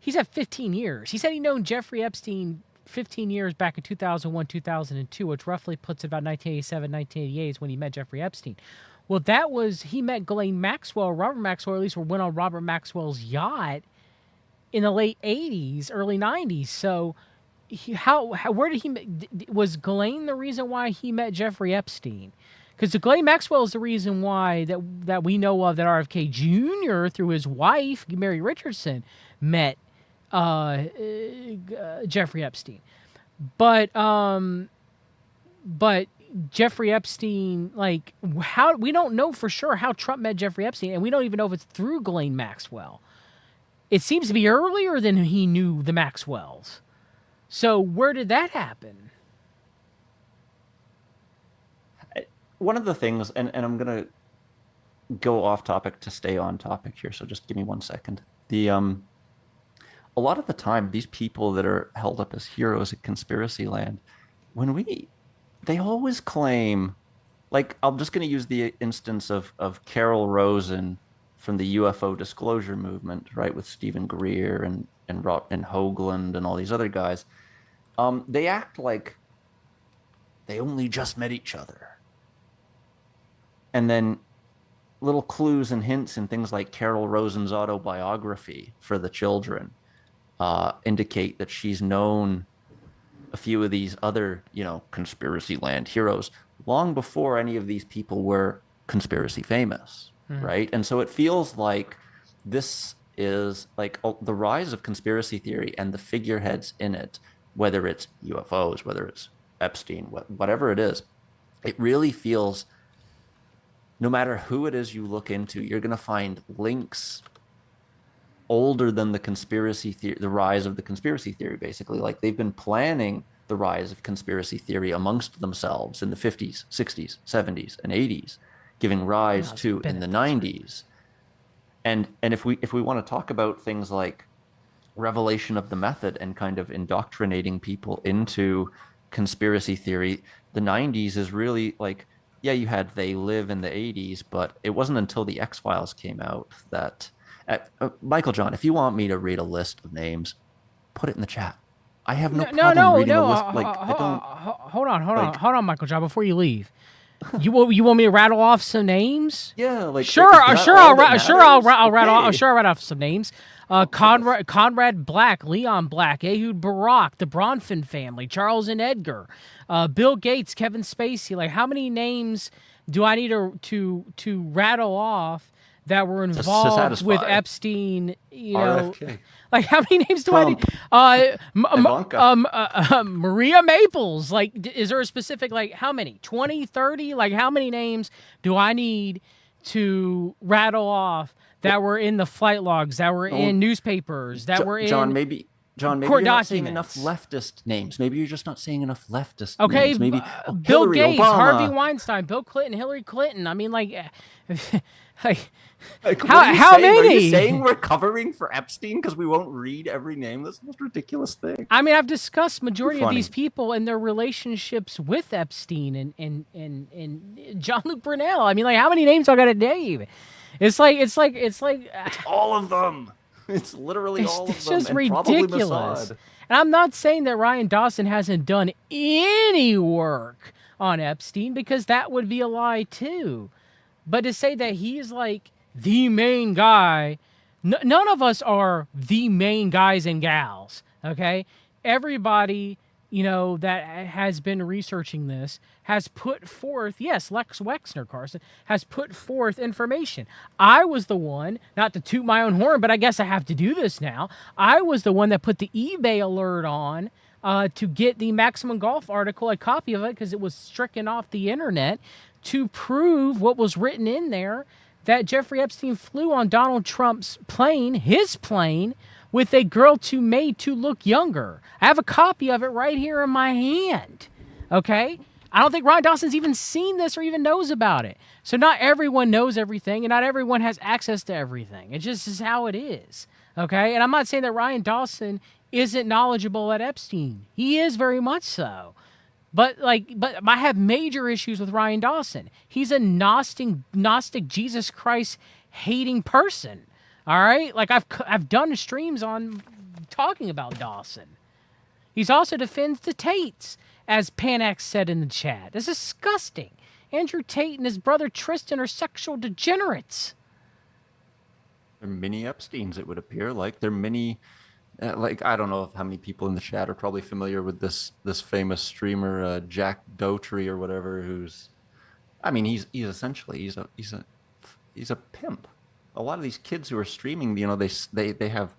He's at 15 years. He said he'd known Jeffrey Epstein 15 years back in 2001, 2002, which roughly puts it about 1987, 1988 is when he met Jeffrey Epstein. Well, he met Ghislaine Maxwell, Robert Maxwell, or at least went on Robert Maxwell's yacht in the late 80s, early 90s. So where did was Ghislaine the reason why he met Jeffrey Epstein? Because Ghislaine Maxwell is the reason why that we know of that RFK Jr. through his wife, Mary Richardson, met Jeffrey Epstein, but Jeffrey Epstein, like, how we don't know for sure how Trump met Jeffrey Epstein, and we don't even know if it's through Ghislaine Maxwell. It seems to be earlier than he knew the Maxwells. So where did that happen? One of the things, and I'm gonna go off topic to stay on topic here, so just give me 1 second. A lot of the time, these people that are held up as heroes in conspiracy land, they always claim, like, I'm just going to use the instance of Carol Rosen from the UFO disclosure movement, right, with Stephen Greer and Hoagland and all these other guys. They act like they only just met each other. And then little clues and hints in things like Carol Rosen's autobiography for the children indicate that she's known a few of these other, conspiracy land heroes long before any of these people were conspiracy famous, right? And so it feels like this is like the rise of conspiracy theory and the figureheads in it, whether it's UFOs, whether it's Epstein, whatever it is, it really feels, no matter who it is you look into, you're going to find links older than the conspiracy theory, the rise of the conspiracy theory, basically. Like, they've been planning the rise of conspiracy theory amongst themselves in the 50s, 60s, 70s, and 80s, giving rise to in the 90s. And if we want to talk about things like revelation of the method and kind of indoctrinating people into conspiracy theory, the 90s is really like, yeah, you had They Live in the 80s, but it wasn't until the X-Files came out that Michael John, if you want me to read a list of names, put it in the chat. I have no problem reading a list. Like, hold on, Michael John. Before you leave, you want me to rattle off some names? Yeah, like, I'll rattle off some names. Conrad Black, Leon Black, Ehud Barak, the Bronfman family, Charles and Edgar, Bill Gates, Kevin Spacey. Like, how many names do I need to rattle off that were involved with Epstein, RFK. Like, how many names do I need? Maria Maples. Like, is there a specific, like, how many? 20, 30? Like, how many names do I need to rattle off that were in the flight logs, that were in newspapers, that were in John, maybe court you're not saying enough documents. leftist names. Maybe you're just not saying enough leftist Okay, names. Maybe Bill Hillary, Gates, Obama. Harvey Weinstein, Bill Clinton, Hillary Clinton. I mean, like how many? Are you saying we're covering for Epstein because we won't read every name? That's the most ridiculous thing. I mean, I've discussed majority of these people and their relationships with Epstein and Jean-Luc Brunel. I mean, like, how many names I got to name? It's all of them. It's literally all of them. It's just and ridiculous. And I'm not saying that Ryan Dawson hasn't done any work on Epstein, because that would be a lie too. But to say that he's like the main guy, none of us are the main guys and gals, okay? Everybody, that has been researching this has put forth, yes, Lex Wexner, Carson, has put forth information. I was the one, not to toot my own horn, but I guess I have to do this now. I was the one that put the eBay alert on to get the Maximum Golf article, a copy of it, because it was stricken off the internet, to prove what was written in there, that Jeffrey Epstein flew on Donald Trump's plane, his plane, with a girl made to look younger. I have a copy of it right here in my hand, okay? I don't think Ryan Dawson's even seen this or even knows about it. So not everyone knows everything, and not everyone has access to everything. It just is how it is, okay? And I'm not saying that Ryan Dawson isn't knowledgeable at Epstein. He is very much so. But I have major issues with Ryan Dawson. He's a Gnostic Jesus Christ hating person. All right? Like, I've done streams on talking about Dawson. He's also defends the Tates, as Panax said in the chat. That's disgusting. Andrew Tate and his brother Tristan are sexual degenerates. They're mini Epsteins, it would appear. Like, they're mini... I don't know how many people in the chat are probably familiar with this famous streamer, Jack Dougherty or whatever, who's... I mean, he's essentially... He's a pimp. A lot of these kids who are streaming, they have...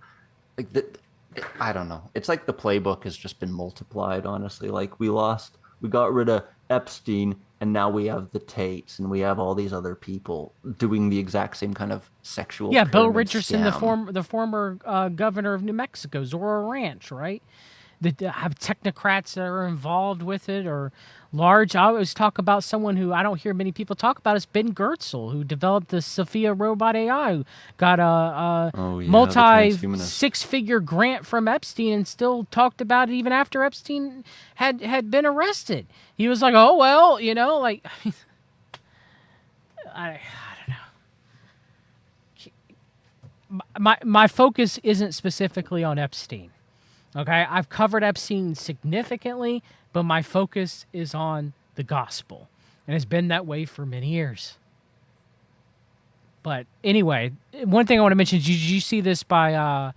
I don't know. It's like the playbook has just been multiplied, honestly. Like, we got rid of Epstein, and now we have the Tates, and we have all these other people doing the exact same kind of sexual Bill Richardson, scam. the former governor of New Mexico, Zorro Ranch, right? That have technocrats that are involved with it, or large. I always talk about someone who I don't hear many people talk about is Ben Goertzel, who developed the Sophia robot AI, who got a multi-six-figure grant from Epstein and still talked about it even after Epstein had been arrested. He was like, oh, well, I don't know. My focus isn't specifically on Epstein. Okay, I've covered Epstein significantly, but my focus is on the gospel, and it's been that way for many years. But anyway, one thing I want to mention, did you see this by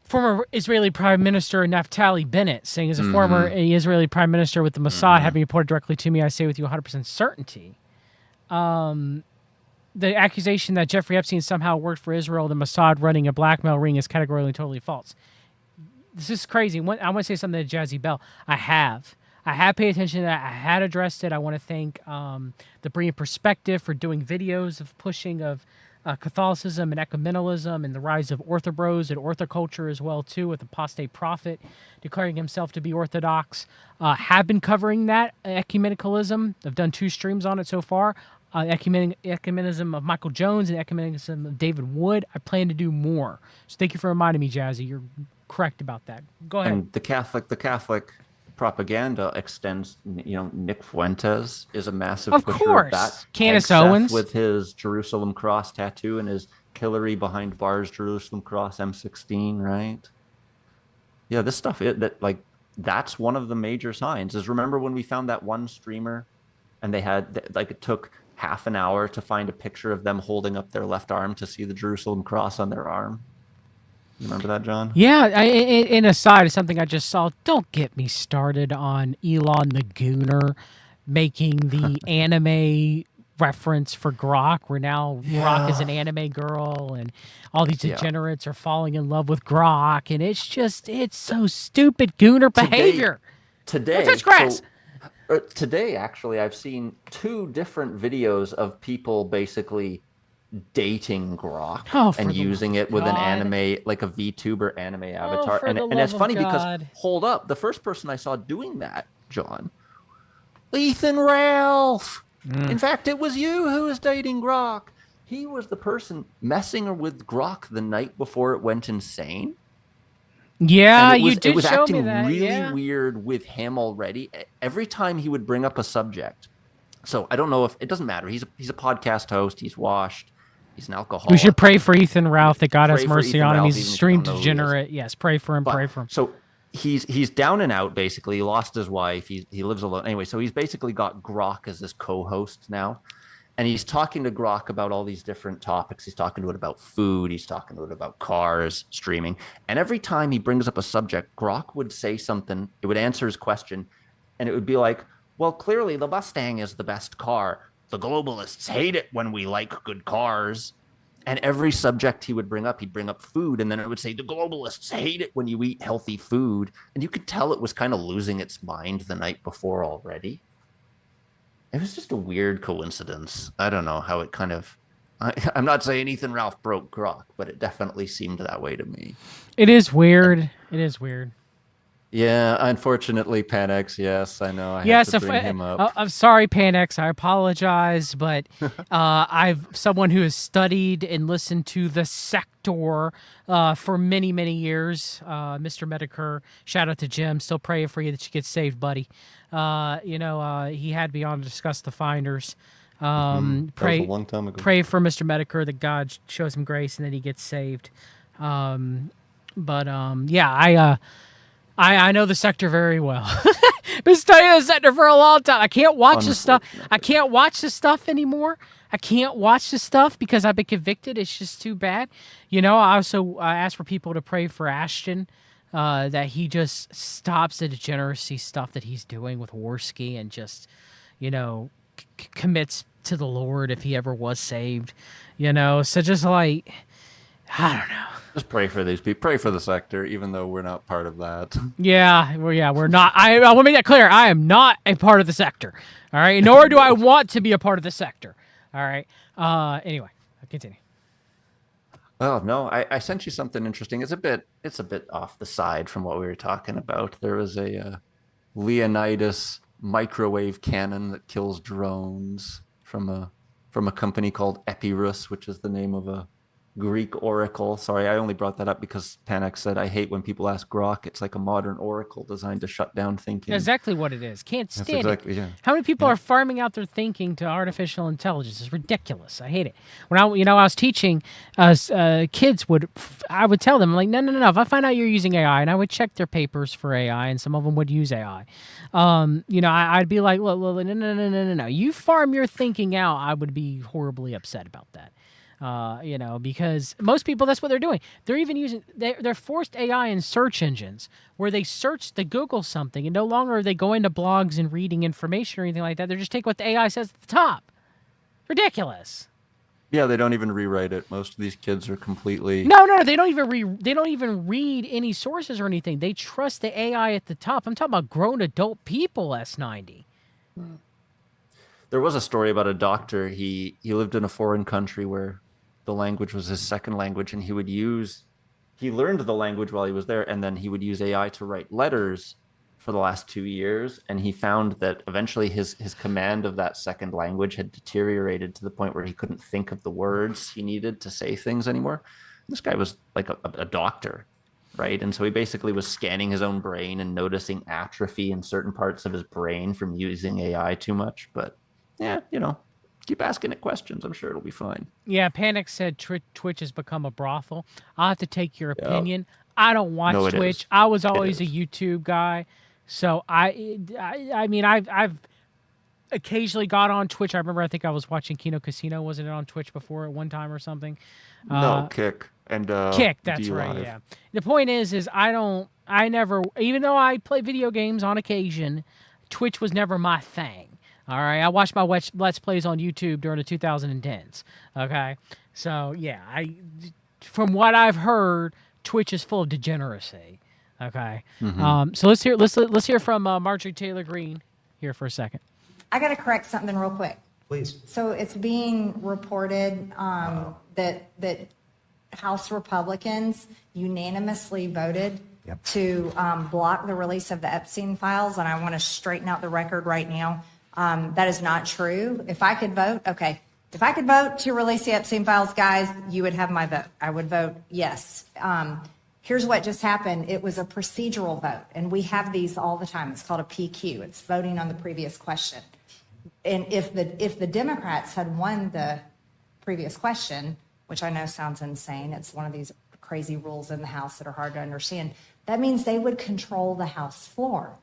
former Israeli Prime Minister Naftali Bennett, saying as a former Israeli Prime Minister with the Mossad, having reported directly to me, I say with you 100% certainty, the accusation that Jeffrey Epstein somehow worked for Israel, the Mossad running a blackmail ring, is categorically totally false. This is crazy. I want to say something to Jazzy Bell. I have paid attention to that. I had addressed it. I want to thank the Berean Perspective for doing videos of pushing of Catholicism and ecumenicalism and the rise of orthobros and orthoculture as well, too, with apostate prophet declaring himself to be Orthodox. Have been covering that, ecumenicalism. I've done 2 streams on it so far. Ecumenicism of Michael Jones and ecumenicism of David Wood. I plan to do more. So thank you for reminding me, Jazzy. You're correct about that. Go ahead. And the Catholic propaganda extends. Nick Fuentes is a massive pusher of that. Candace Owens with his Jerusalem cross tattoo and his Hillary behind bars Jerusalem cross M16, right? Yeah, this stuff that's one of the major signs. Is remember when we found that one streamer, and they had it took half an hour to find a picture of them holding up their left arm to see the Jerusalem cross on their arm. You remember that, John? Yeah, in aside, something I just saw. Don't get me started on Elon the Gooner making the anime reference for Grok, where now Grok is an anime girl, and all these degenerates are falling in love with Grok, and it's so stupid Gooner behavior. Today, actually, I've seen 2 different videos of people basically dating Grok and using it with an anime, like a VTuber anime avatar. And it's funny because, hold up, the first person I saw doing that, John, Ethan Ralph. In fact, it was you who was dating Grok. He was the person messing with Grok the night before it went insane. Yeah, you did show me that. It was acting really weird with him already. Every time he would bring up a subject. So I don't know if it doesn't matter. He's a podcast host. He's washed. He's an alcoholic. We should pray for Ethan Ralph that God has mercy on him. He's a stream degenerate. Yes, pray for him. Pray for him. So he's down and out. Basically, he lost his wife. He lives alone anyway. So he's basically got Grok as his co-host now. And he's talking to Grok about all these different topics. He's talking to it about food. He's talking to it about cars, streaming. And every time he brings up a subject, Grok would say something. It would answer his question. And it would be like, well, clearly the Mustang is the best car. The globalists hate it when we like good cars. And every subject he would bring up, he'd bring up food. And then it would say, the globalists hate it when you eat healthy food. And you could tell it was kind of losing its mind the night before already. It was just a weird coincidence. I don't know how it kind of... I'm not saying Ethan Ralph broke Grok, but it definitely seemed that way to me. It is weird. It is weird. Yeah, unfortunately, Panex, yes, I know. I have to bring him up. I'm sorry, Panex. I apologize, but I've someone who has studied and listened to the sector for many, many years. Mr. Medicare, shout out to Jim. Still praying for you that you get saved, buddy. He had me on to discuss the finders. Pray, that was a long time ago. Pray for Mr. Medicare that God shows him grace and that he gets saved. I know the sector very well. Been studying the sector for a long time. I can't watch this stuff. I can't watch this stuff anymore. I can't watch this stuff because I've been convicted. It's just too bad. I also asked for people to pray for Ashton, that he just stops the degeneracy stuff that he's doing with Worski and just, commits to the Lord if he ever was saved. So just like, I don't know. Just pray for these people. Pray for the sector, even though we're not part of that. We're not. I want to make that clear. I am not a part of the sector. All right. Nor do I want to be a part of the sector. All right. Anyway, I'll continue. Oh no, I sent you something interesting. It's a bit off the side from what we were talking about. There was a Leonidas microwave cannon that kills drones from a company called Epirus, which is the name of a Greek oracle. Sorry, I only brought that up because Panex said, I hate when people ask Grok. It's like a modern oracle designed to shut down thinking. That's exactly what it is. Can't stand it. Yeah. How many people are farming out their thinking to artificial intelligence? It's ridiculous. I hate it. When I was teaching, kids I would tell them, like, no. If I find out you're using AI, and I would check their papers for AI, and some of them would use AI. I'd be like, look, no. You farm your thinking out, I would be horribly upset about that. Because most people, that's what they're doing. They're even using, they're forced AI in search engines where they Google something and no longer are they going to blogs and reading information or anything like that. They're just taking what the AI says at the top. Ridiculous. Yeah, they don't even rewrite it. Most of these kids are completely... No, they don't even read any sources or anything. They trust the AI at the top. I'm talking about grown adult people, S90. There was a story about a doctor. He lived in a foreign country where the language was his second language, and he learned the language while he was there, and then he would use AI to write letters for the last 2 years. And he found that eventually his command of that second language had deteriorated to the point where he couldn't think of the words he needed to say things anymore. This guy was like a doctor, right? And so he basically was scanning his own brain and noticing atrophy in certain parts of his brain from using AI too much. But yeah, keep asking it questions. I'm sure it'll be fine. Yeah, Panic said Twitch has become a brothel. I'll have to take your opinion. I don't watch Twitch. I was always a YouTube guy. So I mean, I've occasionally got on Twitch. I remember, I think I was watching Kino Casino. Wasn't it on Twitch before at one time or something? No, Kick. And Kick, that's right, yeah. The point is I never, even though I play video games on occasion, Twitch was never my thing. All right, I watched my Let's Plays on YouTube during the 2010s. Okay, so yeah, from what I've heard, Twitch is full of degeneracy. Okay, so let's hear from Marjorie Taylor Greene here for a second. I got to correct something real quick. Please. So it's being reported that House Republicans unanimously voted to block the release of the Epstein files, and I want to straighten out the record right now. That is not true. If I could vote, okay. If I could vote to release the Epstein files, guys, you would have my vote. I would vote yes. Here's what just happened. It was a procedural vote, and we have these all the time. It's called a PQ. It's voting on the previous question. And if the Democrats had won the previous question, which I know sounds insane, it's one of these crazy rules in the House that are hard to understand, that means they would control the House floor.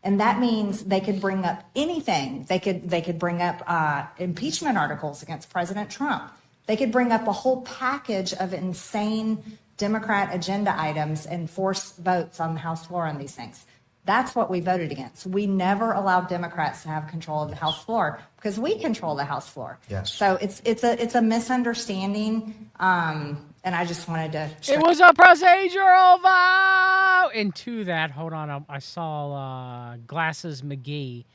And that means they could bring up anything. They could bring up impeachment articles against President Trump. They could bring up a whole package of insane Democrat agenda items and force votes on the House floor on these things. That's what we voted against. We never allowed Democrats to have control of the House floor because we control the House floor. Yes. So it's a misunderstanding, and I just wanted to. It was a procedural vote. And to that, hold on, I saw Glasses McGee,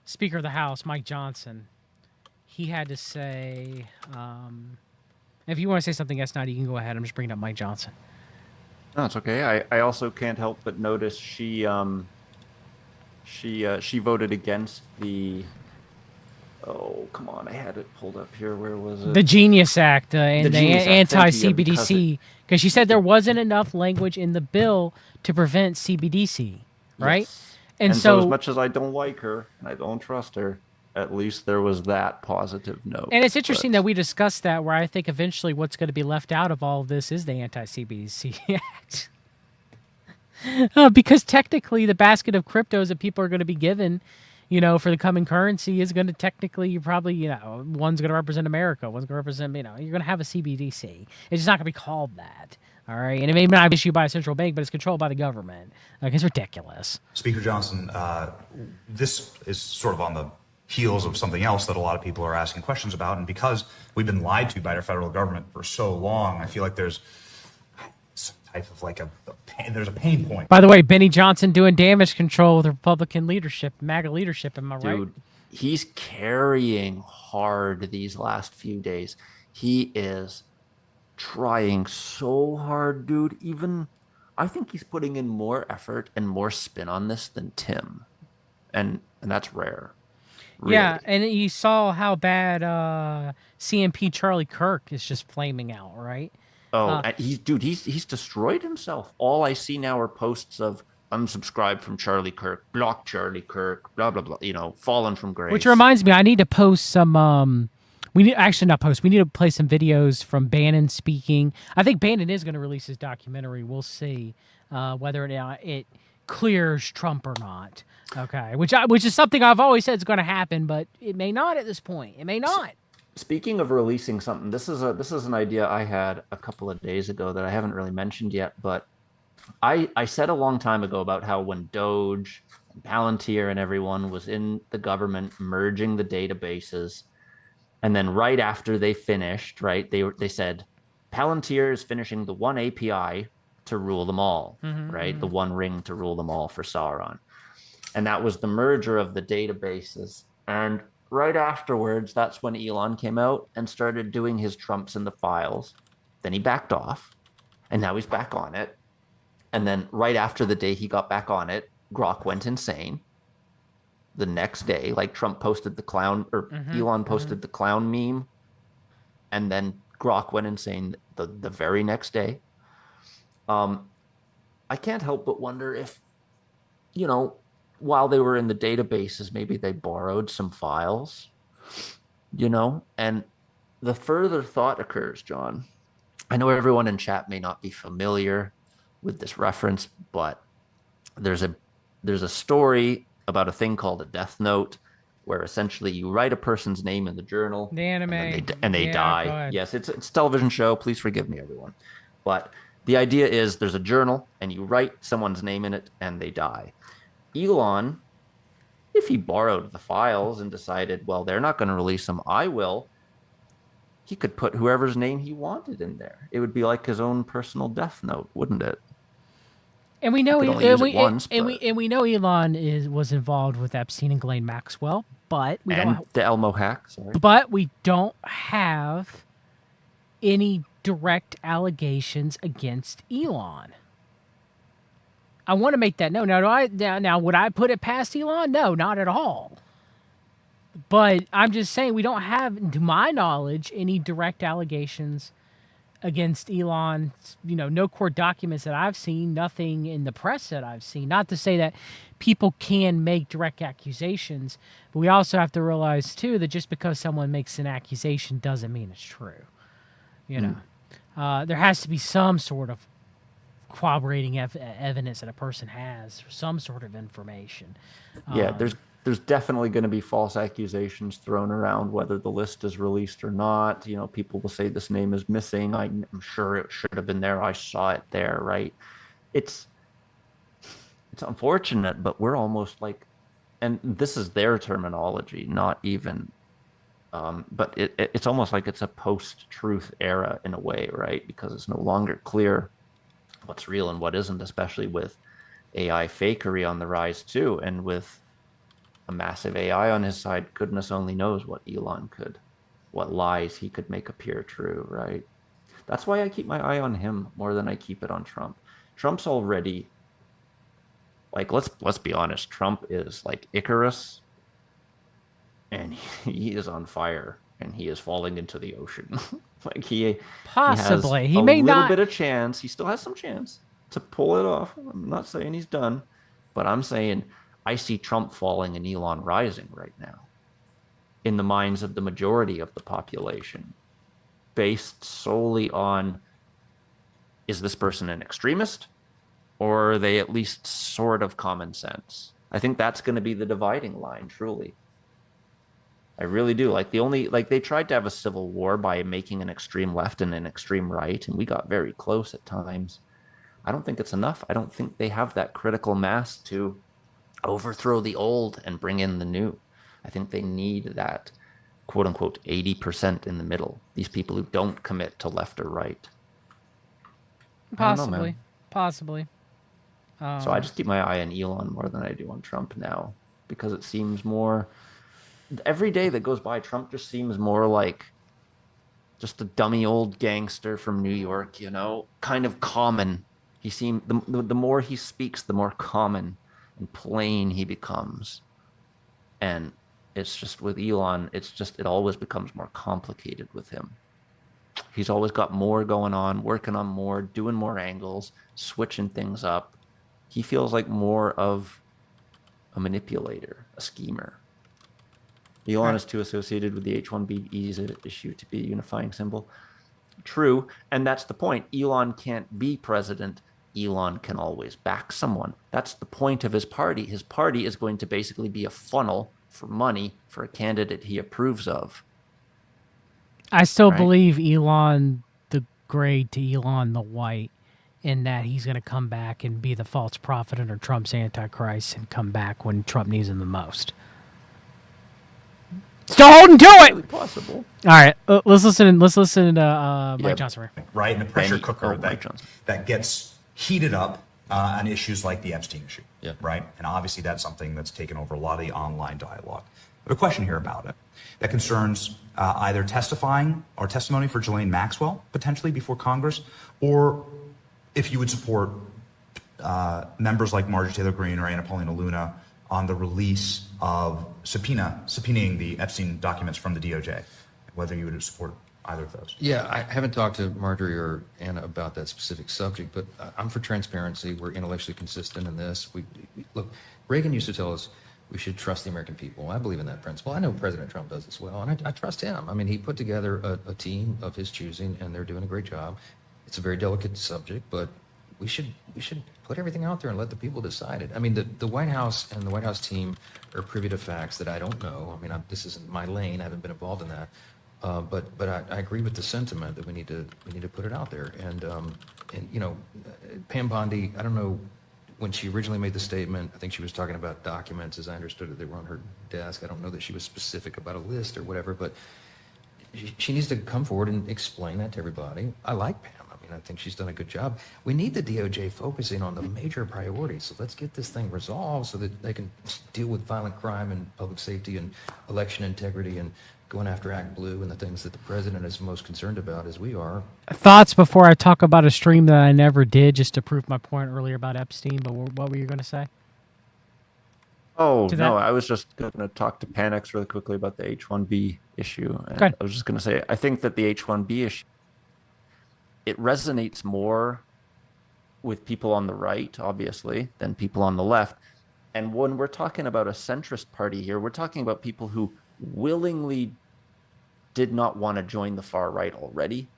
Speaker of the House, Mike Johnson. He had to say, if you want to say something, S90, you can go ahead. I'm just bringing up Mike Johnson. No, it's okay. I also can't help but notice she voted against the. Oh, come on! I had it pulled up here. Where was it? The Genius Act and the Anti-CBDC. anti-CBDC, because she said there wasn't enough language in the bill to prevent CBDC, right? Yes. And so, so, as much as I don't like her and I don't trust her, at least there was that positive note. and it's interesting that we discussed that, where I think eventually what's going to be left out of all of this is the anti-CBDC Act. Because technically the basket of cryptos that people are going to be given, for the coming currency is going to technically, one's going to represent America, one's going to represent, you're going to have a CBDC. It's just not going to be called that. All right. And it may not be issued by a central bank, but it's controlled by the government. Like, it's ridiculous. Speaker Johnson, this is sort of on the heels of something else that a lot of people are asking questions about. And because we've been lied to by our federal government for so long, I feel like there's some type of there's a pain point. By the way, Benny Johnson doing damage control with Republican leadership, MAGA leadership, am I right? Dude, he's carrying hard these last few days. He is trying so hard, dude. Even I think he's putting in more effort and more spin on this than Tim. And that's rare. Really. Yeah, and you saw how bad CMP Charlie Kirk is just flaming out, right? Oh, and he's destroyed himself. All I see now are posts of unsubscribe from Charlie Kirk, block Charlie Kirk, blah blah blah. Fallen from grace. Which reminds me, I need to post some. We need to play some videos from Bannon speaking. I think Bannon is going to release his documentary. We'll see whether it clears Trump or not. Okay, which is something I've always said is going to happen, but it may not at this point. It may not. Speaking of releasing something, this is an idea I had a couple of days ago that I haven't really mentioned yet, but I said a long time ago about how when Doge, and Palantir, and everyone was in the government merging the databases, and then right after they finished, right, they said Palantir is finishing the one API to rule them all, right, the one ring to rule them all for Sauron, and that was the merger of the databases. And right afterwards, that's when Elon came out and started doing his Trumps in the files. Then he backed off, and now he's back on it. And then right after the day he got back on it, Grok went insane. The next day, like Trump posted the clown, or Elon posted the clown meme, and then Grok went insane the very next day. I can't help but wonder if, while they were in the databases, maybe they borrowed some files, and the further thought occurs, John. I know everyone in chat may not be familiar with this reference, but there's a story about a thing called a death note, where essentially you write a person's name in the journal, the anime, and they die. Yes, it's a television show. Please forgive me, everyone. But the idea is there's a journal, and you write someone's name in it, and they die. Elon, if he borrowed the files and decided, well, they're not going to release them, I will, he could put whoever's name he wanted in there. It would be like his own personal death note, wouldn't it? And we know could only use it once, and we know Elon was involved with Epstein and Ghislaine Maxwell, but we and don't. the Elmo hack. Sorry. But we don't have any direct allegations against Elon. I want to make that known. Now would I put it past Elon? No, not at all. But I'm just saying we don't have, to my knowledge, any direct allegations against Elon. No court documents that I've seen, nothing in the press that I've seen. Not to say that people can make direct accusations, but we also have to realize too that just because someone makes an accusation doesn't mean it's true. There has to be some sort of corroborating evidence that a person has, or some sort of information. Yeah, there's definitely going to be false accusations thrown around, whether the list is released or not. People will say this name is missing. I'm sure it should have been there. I saw it there, right? It's unfortunate, but we're almost like, and this is their terminology, not even, but it's almost like it's a post-truth era in a way, right? Because it's no longer clear what's real and what isn't, especially with AI fakery on the rise too, and with a massive AI on his side. Goodness only knows what what lies he could make appear true, right? That's why I keep my eye on him more than I keep it on Trump. Trump's already, like, let's be honest, Trump is like Icarus, and he is on fire, and he is falling into the ocean. Like Possibly. He may not. A little bit of chance. He still has some chance to pull it off. I'm not saying he's done, but I'm saying I see Trump falling and Elon rising right now in the minds of the majority of the population, based solely on, is this person an extremist, or are they at least sort of common sense? I think that's going to be the dividing line, truly. I really do. They tried to have a civil war by making an extreme left and an extreme right, and we got very close at times. I don't think it's enough. I don't think they have that critical mass to overthrow the old and bring in the new. I think they need that quote unquote 80% in the middle. These people who don't commit to left or right. Possibly. So I just keep my eye on Elon more than I do on Trump now, because it seems more, every day that goes by, Trump just seems more like just a dummy old gangster from New York, kind of common. He seems, the more he speaks, the more common and plain he becomes. And it's just with Elon, it always becomes more complicated with him. He's always got more going on, working on more, doing more angles, switching things up. He feels like more of a manipulator, a schemer. Elon is too associated with the H-1B issue to be a unifying symbol. True, and that's the point. Elon can't be president. Elon can always back someone. That's the point of his party. His party is going to basically be a funnel for money for a candidate he approves of. I still believe Elon the Gray to Elon the White, in that he's going to come back and be the false prophet under Trump's Antichrist and come back when Trump needs him the most. Still holding to it. Really possible. All right, let's listen to Mike Johnson. Right, and the pressure cooker that gets heated up on issues like the Epstein issue. Yeah. Right, and obviously that's something that's taken over a lot of the online dialogue. But a question here about it that concerns either testifying or testimony for Ghislaine Maxwell potentially before Congress, or if you would support members like Marjorie Taylor Greene or Anna Paulina Luna on the release of subpoenaing the Epstein documents from the DOJ, whether you would support either of those. Yeah, I haven't talked to Marjorie or Anna about that specific subject, but I'm for transparency. We're intellectually consistent in this. Look, Reagan used to tell us we should trust the American people. I believe in that principle. I know President Trump does as well, and I trust him. I mean, he put together a team of his choosing, and they're doing a great job. It's a very delicate subject, but we should put everything out there and let the people decide it. I mean, the White House and the White House team are privy to facts that I don't know. I mean, this isn't my lane. I haven't been involved in that. But I agree with the sentiment that we need to put it out there. And Pam Bondi, I don't know, when she originally made the statement, I think she was talking about documents, as I understood it, they were on her desk. I don't know that she was specific about a list or whatever, but she needs to come forward and explain that to everybody. I like Pam. I mean, and I think she's done a good job. We need the DOJ focusing on the major priorities. So let's get this thing resolved so that they can deal with violent crime and public safety and election integrity and going after Act Blue and the things that the president is most concerned about, as we are. Thoughts before I talk about a stream that I never did, just to prove my point earlier about Epstein. But what were you going to say? Oh, no, I was just going to talk to Panex really quickly about the H-1B issue. And I was just going to say, I think that the H-1B issue, it resonates more with people on the right, obviously, than people on the left. And when we're talking about a centrist party here, we're talking about people who willingly did not want to join the far right already.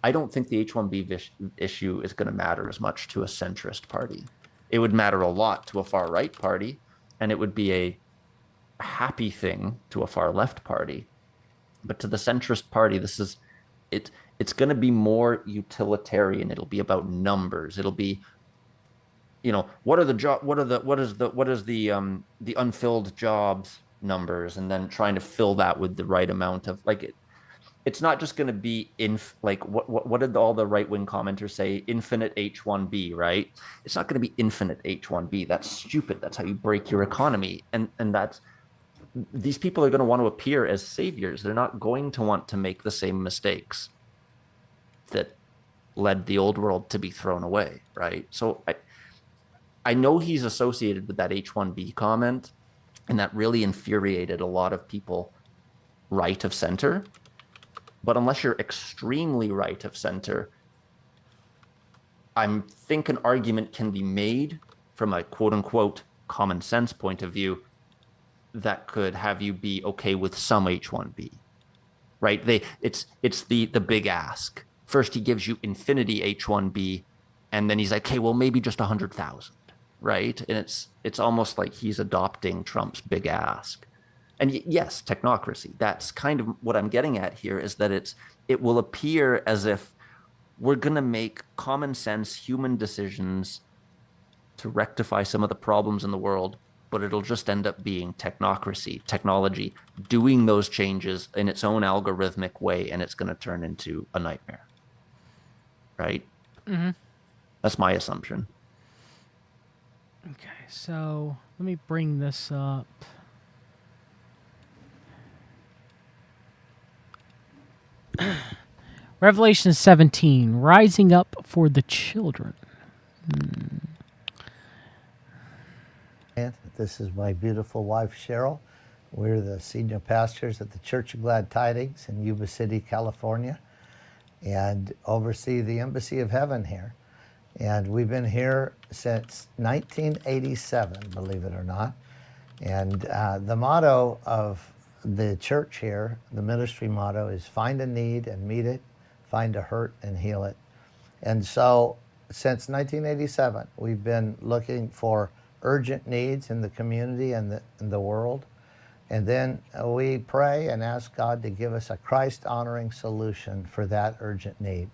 I don't think the H-1B issue is going to matter as much to a centrist party. It would matter a lot to a far right party, and it would be a happy thing to a far left party. But to the centrist party, this is it. It's going to be more utilitarian. It'll be about numbers. It'll be, what are the what is the unfilled jobs numbers, and then trying to fill that with the right amount of it's not just going to be what did all the right-wing commenters say? Infinite H-1B, right? It's not going to be infinite H-1B. That's stupid. That's how you break your economy. And these people are going to want to appear as saviors. They're not going to want to make the same mistakes that led the old world to be thrown away, right? So I know he's associated with that H-1B comment, and that really infuriated a lot of people right of center. But unless you're extremely right of center, I think an argument can be made from a quote unquote common sense point of view that could have you be okay with some H-1B, right? It's the big ask. First, he gives you infinity H-1B, and then he's like, okay, well, maybe just 100,000, right? And it's almost like he's adopting Trump's big ask. And yes, technocracy. That's kind of what I'm getting at here, is that it will appear as if we're going to make common sense human decisions to rectify some of the problems in the world, but it'll just end up being technocracy, technology, doing those changes in its own algorithmic way, and it's going to turn into a nightmare. Right? Mm-hmm. That's my assumption. Okay, so let me bring this up. Revelation 17, rising up for the children. This is my beautiful wife, Cheryl. We're the senior pastors at the Church of Glad Tidings in Yuba City, California, and oversee the Embassy of Heaven here. And we've been here since 1987, believe it or not. And the motto of the church here, the ministry motto, is find a need and meet it, find a hurt and heal it. And so since 1987, we've been looking for urgent needs in the community and in the world. And then we pray and ask God to give us a Christ-honoring solution for that urgent need.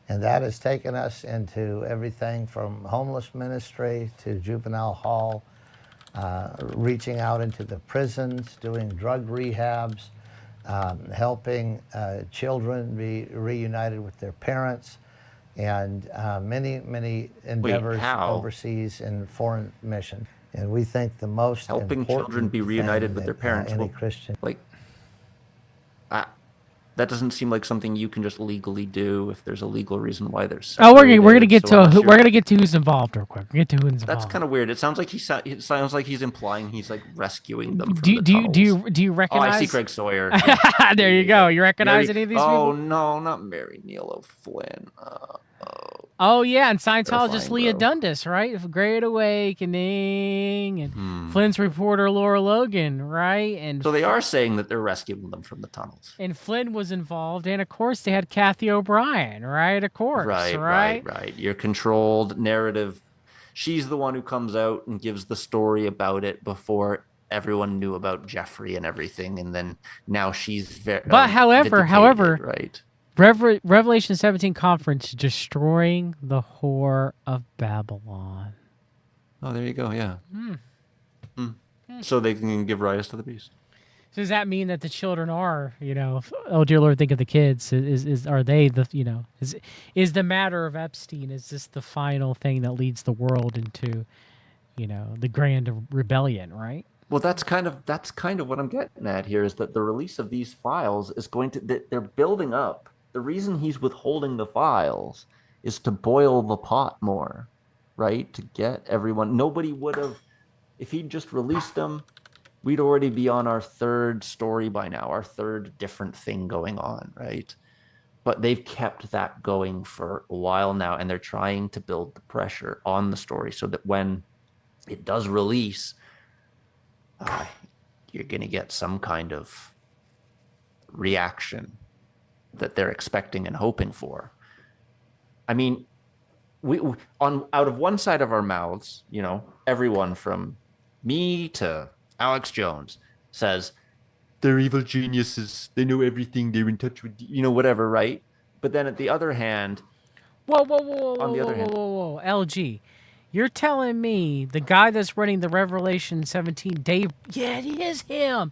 And that has taken us into everything from homeless ministry to juvenile hall, reaching out into the prisons, doing drug rehabs, helping children be reunited with their parents, and many endeavors overseas in foreign mission. And we think the most helping children be reunited with their parents. Any Christian, that doesn't seem like something you can just legally do if there's a legal reason why there's. Oh, we're gonna get to who's involved real quick. We'll get to who's involved. That's kind of weird. It sounds like it sounds like he's implying he's like rescuing them. Do you recognize? Oh, I see Craig Sawyer. There you go. You recognize any of these people? Oh no, not Mary Neal O'Flynn. Oh yeah, and Scientologist Leah Dundas, right? Great Awakening, and Flynn's reporter Laura Logan, right? And so they are saying that they're rescuing them from the tunnels. And Flynn was involved, and of course they had Kathy O'Brien, right? Of course, right. Your controlled narrative. She's the one who comes out and gives the story about it before everyone knew about Jeffrey and everything, and then now she's very. But however, right. Revelation 17 conference destroying the whore of Babylon. Oh, there you go. Yeah. So they can give rise to the beast. So does that mean that the children are, oh dear Lord, think of the kids? Are they the, is the matter of Epstein? Is this the final thing that leads the world into, the grand rebellion? Right. Well, that's kind of what I'm getting at here is that the release of these files is going to they're building up. The reason he's withholding the files is to boil the pot more, right? To get everyone. Nobody would have, if he'd just released them, we'd already be on our third story by now, our third different thing going on, right? But they've kept that going for a while now, and they're trying to build the pressure on the story so that when it does release, you're going to get some kind of reaction that they're expecting and hoping for. I mean, we on out of one side of our mouths, everyone from me to Alex Jones says they're evil geniuses. They know everything. They're in touch with, whatever, right? But then at the other hand, whoa, LG, you're telling me the guy that's running the Revelation 17, Dave? Yeah, it is him.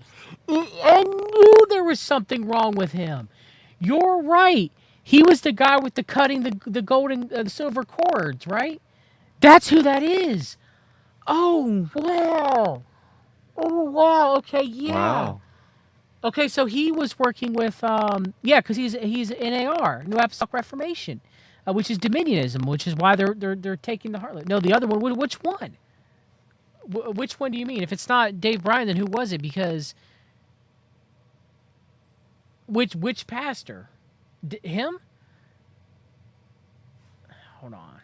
I knew there was something wrong with him. You're right. He was the guy with the cutting the gold and the silver cords, right? That's who that is. Oh wow. Oh wow. Okay, yeah. wow. Okay, so he was working with because he's NAR, New Apostolic Reformation, which is Dominionism, which is why they're taking the harlot. No, the other one. Which one? Which one do you mean? If it's not Dave Bryan, then who was it? Because which pastor? Him? Hold on.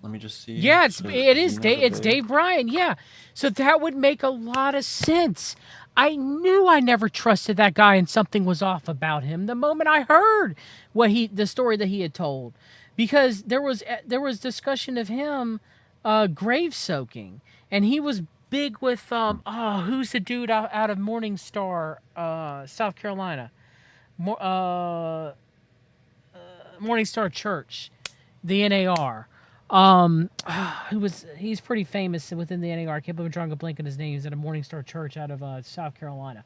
Let me just see. Yeah, it's Dave Bryan. Yeah, so that would make a lot of sense. I knew I never trusted that guy, and something was off about him the moment I heard the story that he had told, because there was discussion of him grave soaking, and he was big with who's the dude out of Morning Star, South Carolina, Morning Star Church, the NAR. He's pretty famous within the NAR. I can't believe I'm drawing a blank on his name. He's at a Morning Star Church out of South Carolina.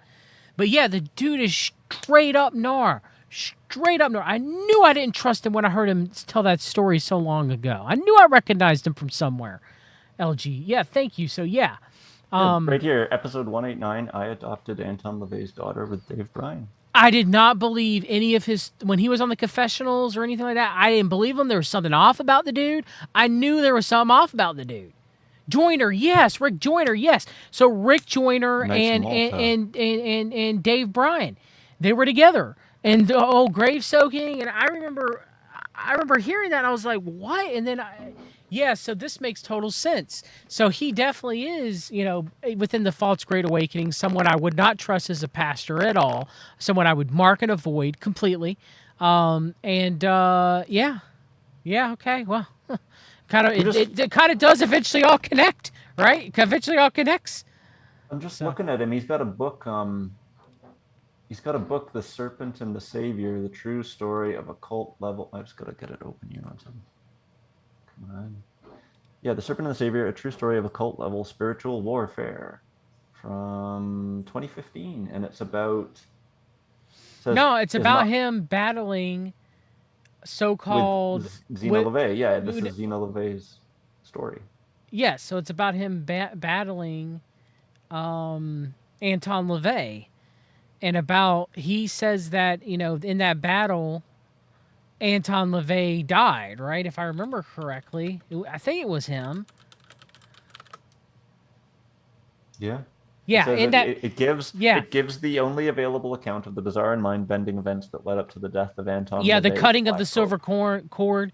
But yeah, the dude is straight up NAR. Straight up NAR. I knew I didn't trust him when I heard him tell that story so long ago. I knew I recognized him from somewhere. LG. Yeah, thank you. So yeah. Right here, episode 189, I adopted Anton LaVey's daughter with Dave Bryan. I did not believe any of his, when he was on the confessionals or anything like that, I didn't believe him. There was something off about the dude. I knew there was something off about the dude. Joyner, yes. Rick Joyner, yes. So Rick Joyner and Dave Bryan, they were together. And the whole grave soaking, and I remember hearing that, and I was like, what? And then so this makes total sense. So he definitely is, within the false Great Awakening, someone I would not trust as a pastor at all, someone I would mark and avoid completely. Okay, well, it kind of does eventually all connect, right? Eventually all connects. I'm just looking at him. He's got a book. He's got a book, The Serpent and the Savior, The True Story of a Cult Level. I just got to get it open here on something. Come on. Yeah, The Serpent and the Savior, A True Story of a Cult Level Spiritual Warfare from 2015. And it's about... it's about him battling so-called... Zena LaVey. Yeah, this is Zena LaVey's story. Yes, so it's about him battling Anton LaVey. And he says that, in that battle... Anton LaVey died, right? If I remember correctly. I think it was him. Yeah. Yeah, it gives the only available account of the bizarre and mind-bending events that led up to the death of Anton. Yeah, the cutting of the silver cord,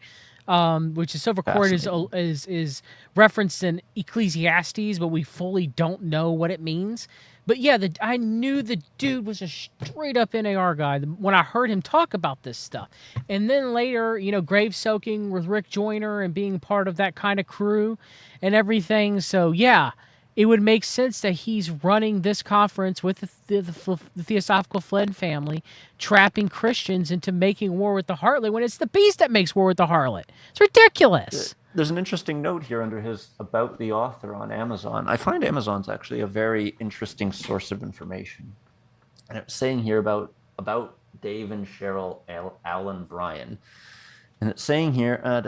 which is silver cord is referenced in Ecclesiastes, but we fully don't know what it means. But yeah, I knew the dude was a straight up NAR guy when I heard him talk about this stuff. And then later, grave soaking with Rick Joyner and being part of that kind of crew and everything. So yeah, it would make sense that he's running this conference with the Theosophical Flynn family, trapping Christians into making war with the harlot when it's the beast that makes war with the harlot. It's ridiculous. There's an interesting note here under his about the author on Amazon. I find Amazon's actually a very interesting source of information. And it's saying here about Dave and Cheryl Allen Bryan. And it's saying here, where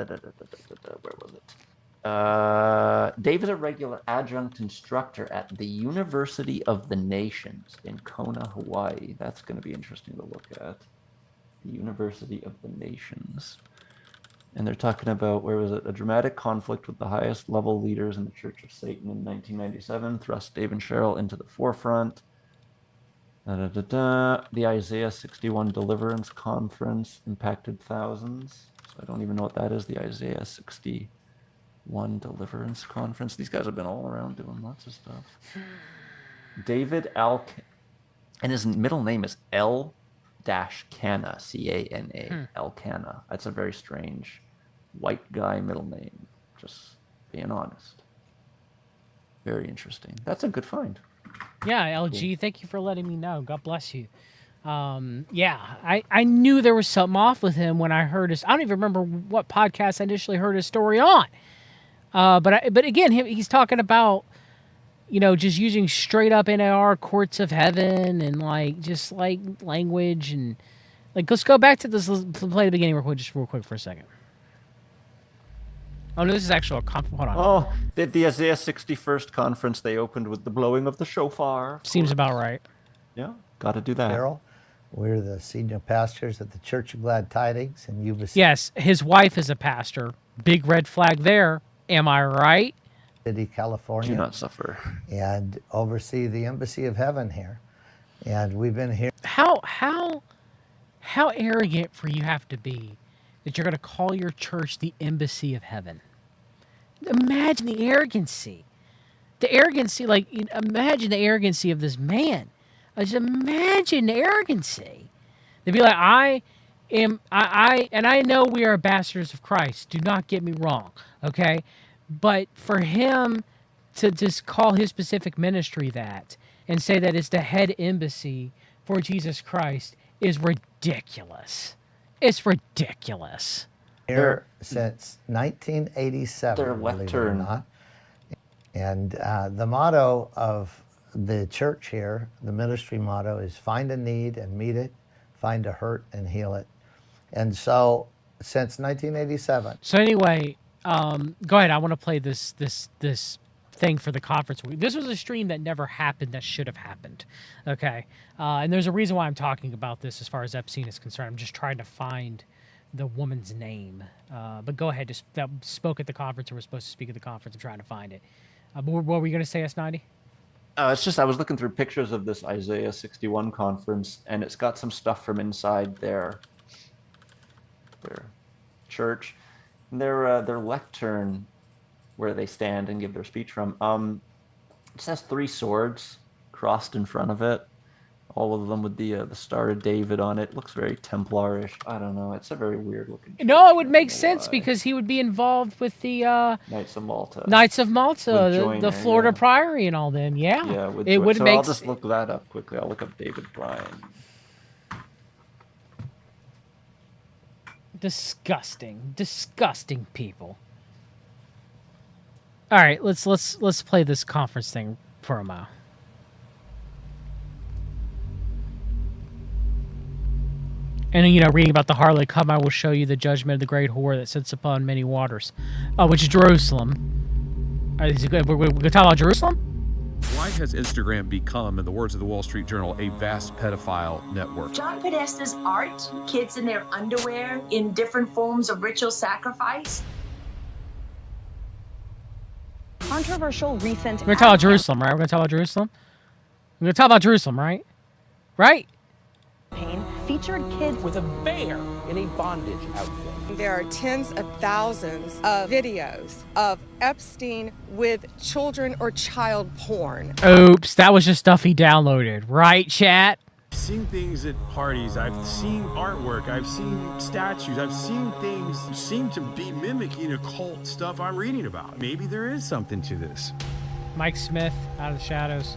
was it? Dave is a regular adjunct instructor at the University of the Nations in Kona, Hawaii. That's going to be interesting to look at. The University of the Nations. And they're talking about, where was it? A dramatic conflict with the highest level leaders in the Church of Satan in 1997 thrust Dave and Cheryl into the forefront. The Isaiah 61 Deliverance Conference impacted thousands. So I don't even know what that is, the Isaiah 61 Deliverance Conference. These guys have been all around doing lots of stuff. David and his middle name is L-Cana, C-A-N-A, Elkanah. That's a very strange white guy middle name, just being honest. Very interesting. That's a good find. Yeah, LG, thank you for letting me know. God bless you. Yeah, I knew there was something off with him when I heard his. I don't even remember what podcast I initially heard his story on. But again, he's talking about, just using straight up NAR courts of heaven and just language and let's go back to this. Let's play the beginning real quick for a second. Oh no, this is actually a conference. Hold on. Oh, the Isaiah 61st conference, they opened with the blowing of the shofar. Seems about right. Yeah, got to do that. Carol, we're the senior pastors at the Church of Glad Tidings in Yuba City. Yes, his wife is a pastor. Big red flag there. Am I right? City, California. Do not suffer. And oversee the Embassy of Heaven here. And we've been here. How arrogant for you have to be that you're going to call your church the Embassy of Heaven? Imagine the arrogancy. Imagine the arrogancy of this man. Just imagine the arrogancy. They'd be like, I know we are ambassadors of Christ. Do not get me wrong, okay? But for him to just call his specific ministry that and say that it's the head embassy for Jesus Christ is ridiculous. It's ridiculous. Here since 1987, Their believe it or lectern. not. And the motto of the church here, the ministry motto, is find a need and meet it, find a hurt and heal it. And so since 1987. So anyway, go ahead. I want to play this thing for the conference. This was a stream that never happened that should have happened. Okay. And there's a reason why I'm talking about this as far as Epstein is concerned. I'm just trying to find the woman's name. But go ahead. Just that spoke at the conference or was supposed to speak at the conference. I'm trying to find it. But what were you going to say, S90? It's just I was looking through pictures of this Isaiah 61 conference, and it's got some stuff from inside their church. And their lectern, where they stand and give their speech from, it just has 3 swords crossed in front of it. All of them with the Star of David on it. Looks very Templarish. I don't know. It's a very weird looking. No, it would make sense because he would be involved with the Knights of Malta. Knights of Malta, Joyner, the Florida yeah. Priory and all them. Yeah, Yeah, it would so make. I'll just look that up quickly. I'll look up David Bryan. Disgusting people. All right, let's play this conference thing for a while. And reading about the harlot, come, I will show you the judgment of the great whore that sits upon many waters, which is Jerusalem. We're going to talk about Jerusalem? Why has Instagram become, in the words of the Wall Street Journal, a vast pedophile network? John Podesta's art, kids in their underwear in different forms of ritual sacrifice. Controversial recent. We're going to talk about Jerusalem, right? We're going to talk about Jerusalem? We're going to talk about Jerusalem, right? Right? Featured kids with a bear in a bondage outfit. There are tens of thousands of videos of Epstein with children or child porn. Oops, that was just stuff he downloaded. Right, chat? I've seen things at parties. I've seen artwork. I've seen statues. I've seen things seem to be mimicking occult stuff I'm reading about. Maybe there is something to this. Mike Smith, out of the shadows.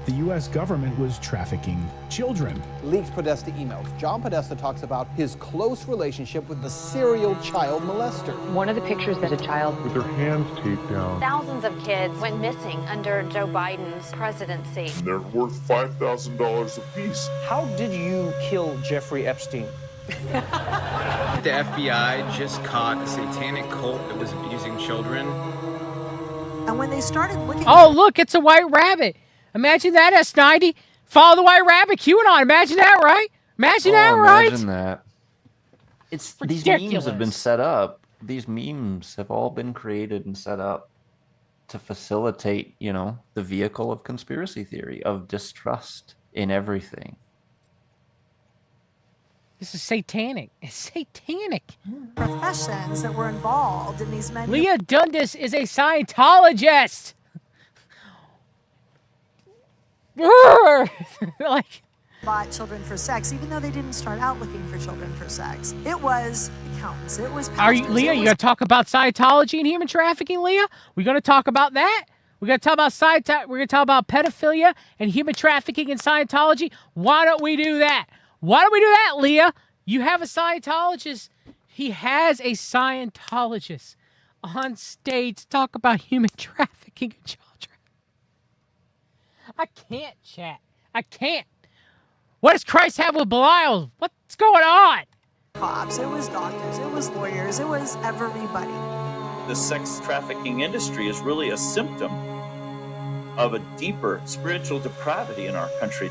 the U.S. government was trafficking children. Leaked Podesta emails. John Podesta talks about his close relationship with the serial child molester. One of the pictures is a child with their hands taped down. Thousands of kids went missing under Joe Biden's presidency. They're worth $5,000 apiece. How did you kill Jeffrey Epstein? The FBI just caught a satanic cult that was abusing children. And when they started looking... Oh, look, it's a white rabbit. Imagine that, S90. Follow the white rabbit, QAnon. Imagine that, right? Imagine that, right? Imagine that. It's these memes have been set up. These memes have all been created and set up to facilitate, you know, the vehicle of conspiracy theory, of distrust in everything. This is satanic. It's satanic. Professions that were involved in these men. Leah Dundas is a Scientologist. Like, bought children for sex, even though they didn't start out looking for children for sex. It was accountants. It was pastors. Are you, Leah? You gonna talk about Scientology and human trafficking, Leah? We gonna talk about that? We're gonna talk about We're gonna talk about pedophilia and human trafficking in Scientology. Why don't we do that? Why don't we do that, Leah? You have a Scientologist. He has a Scientologist on stage to talk about human trafficking in children. I can't, chat. I can't. What does Christ have with Belial? What's going on? Cops, it was doctors, it was lawyers, it was everybody. The sex trafficking industry is really a symptom of a deeper spiritual depravity in our country.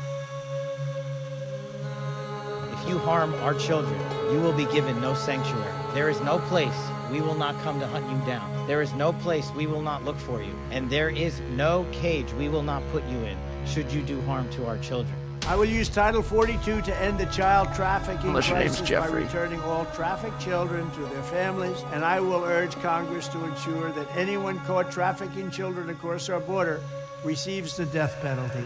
If you harm our children, you will be given no sanctuary. There is no place we will not come to hunt you down. There is no place we will not look for you. And there is no cage we will not put you in should you do harm to our children. I will use Title 42 to end the child trafficking crisis by returning all trafficked children to their families, and I will urge Congress to ensure that anyone caught trafficking children across our border receives the death penalty.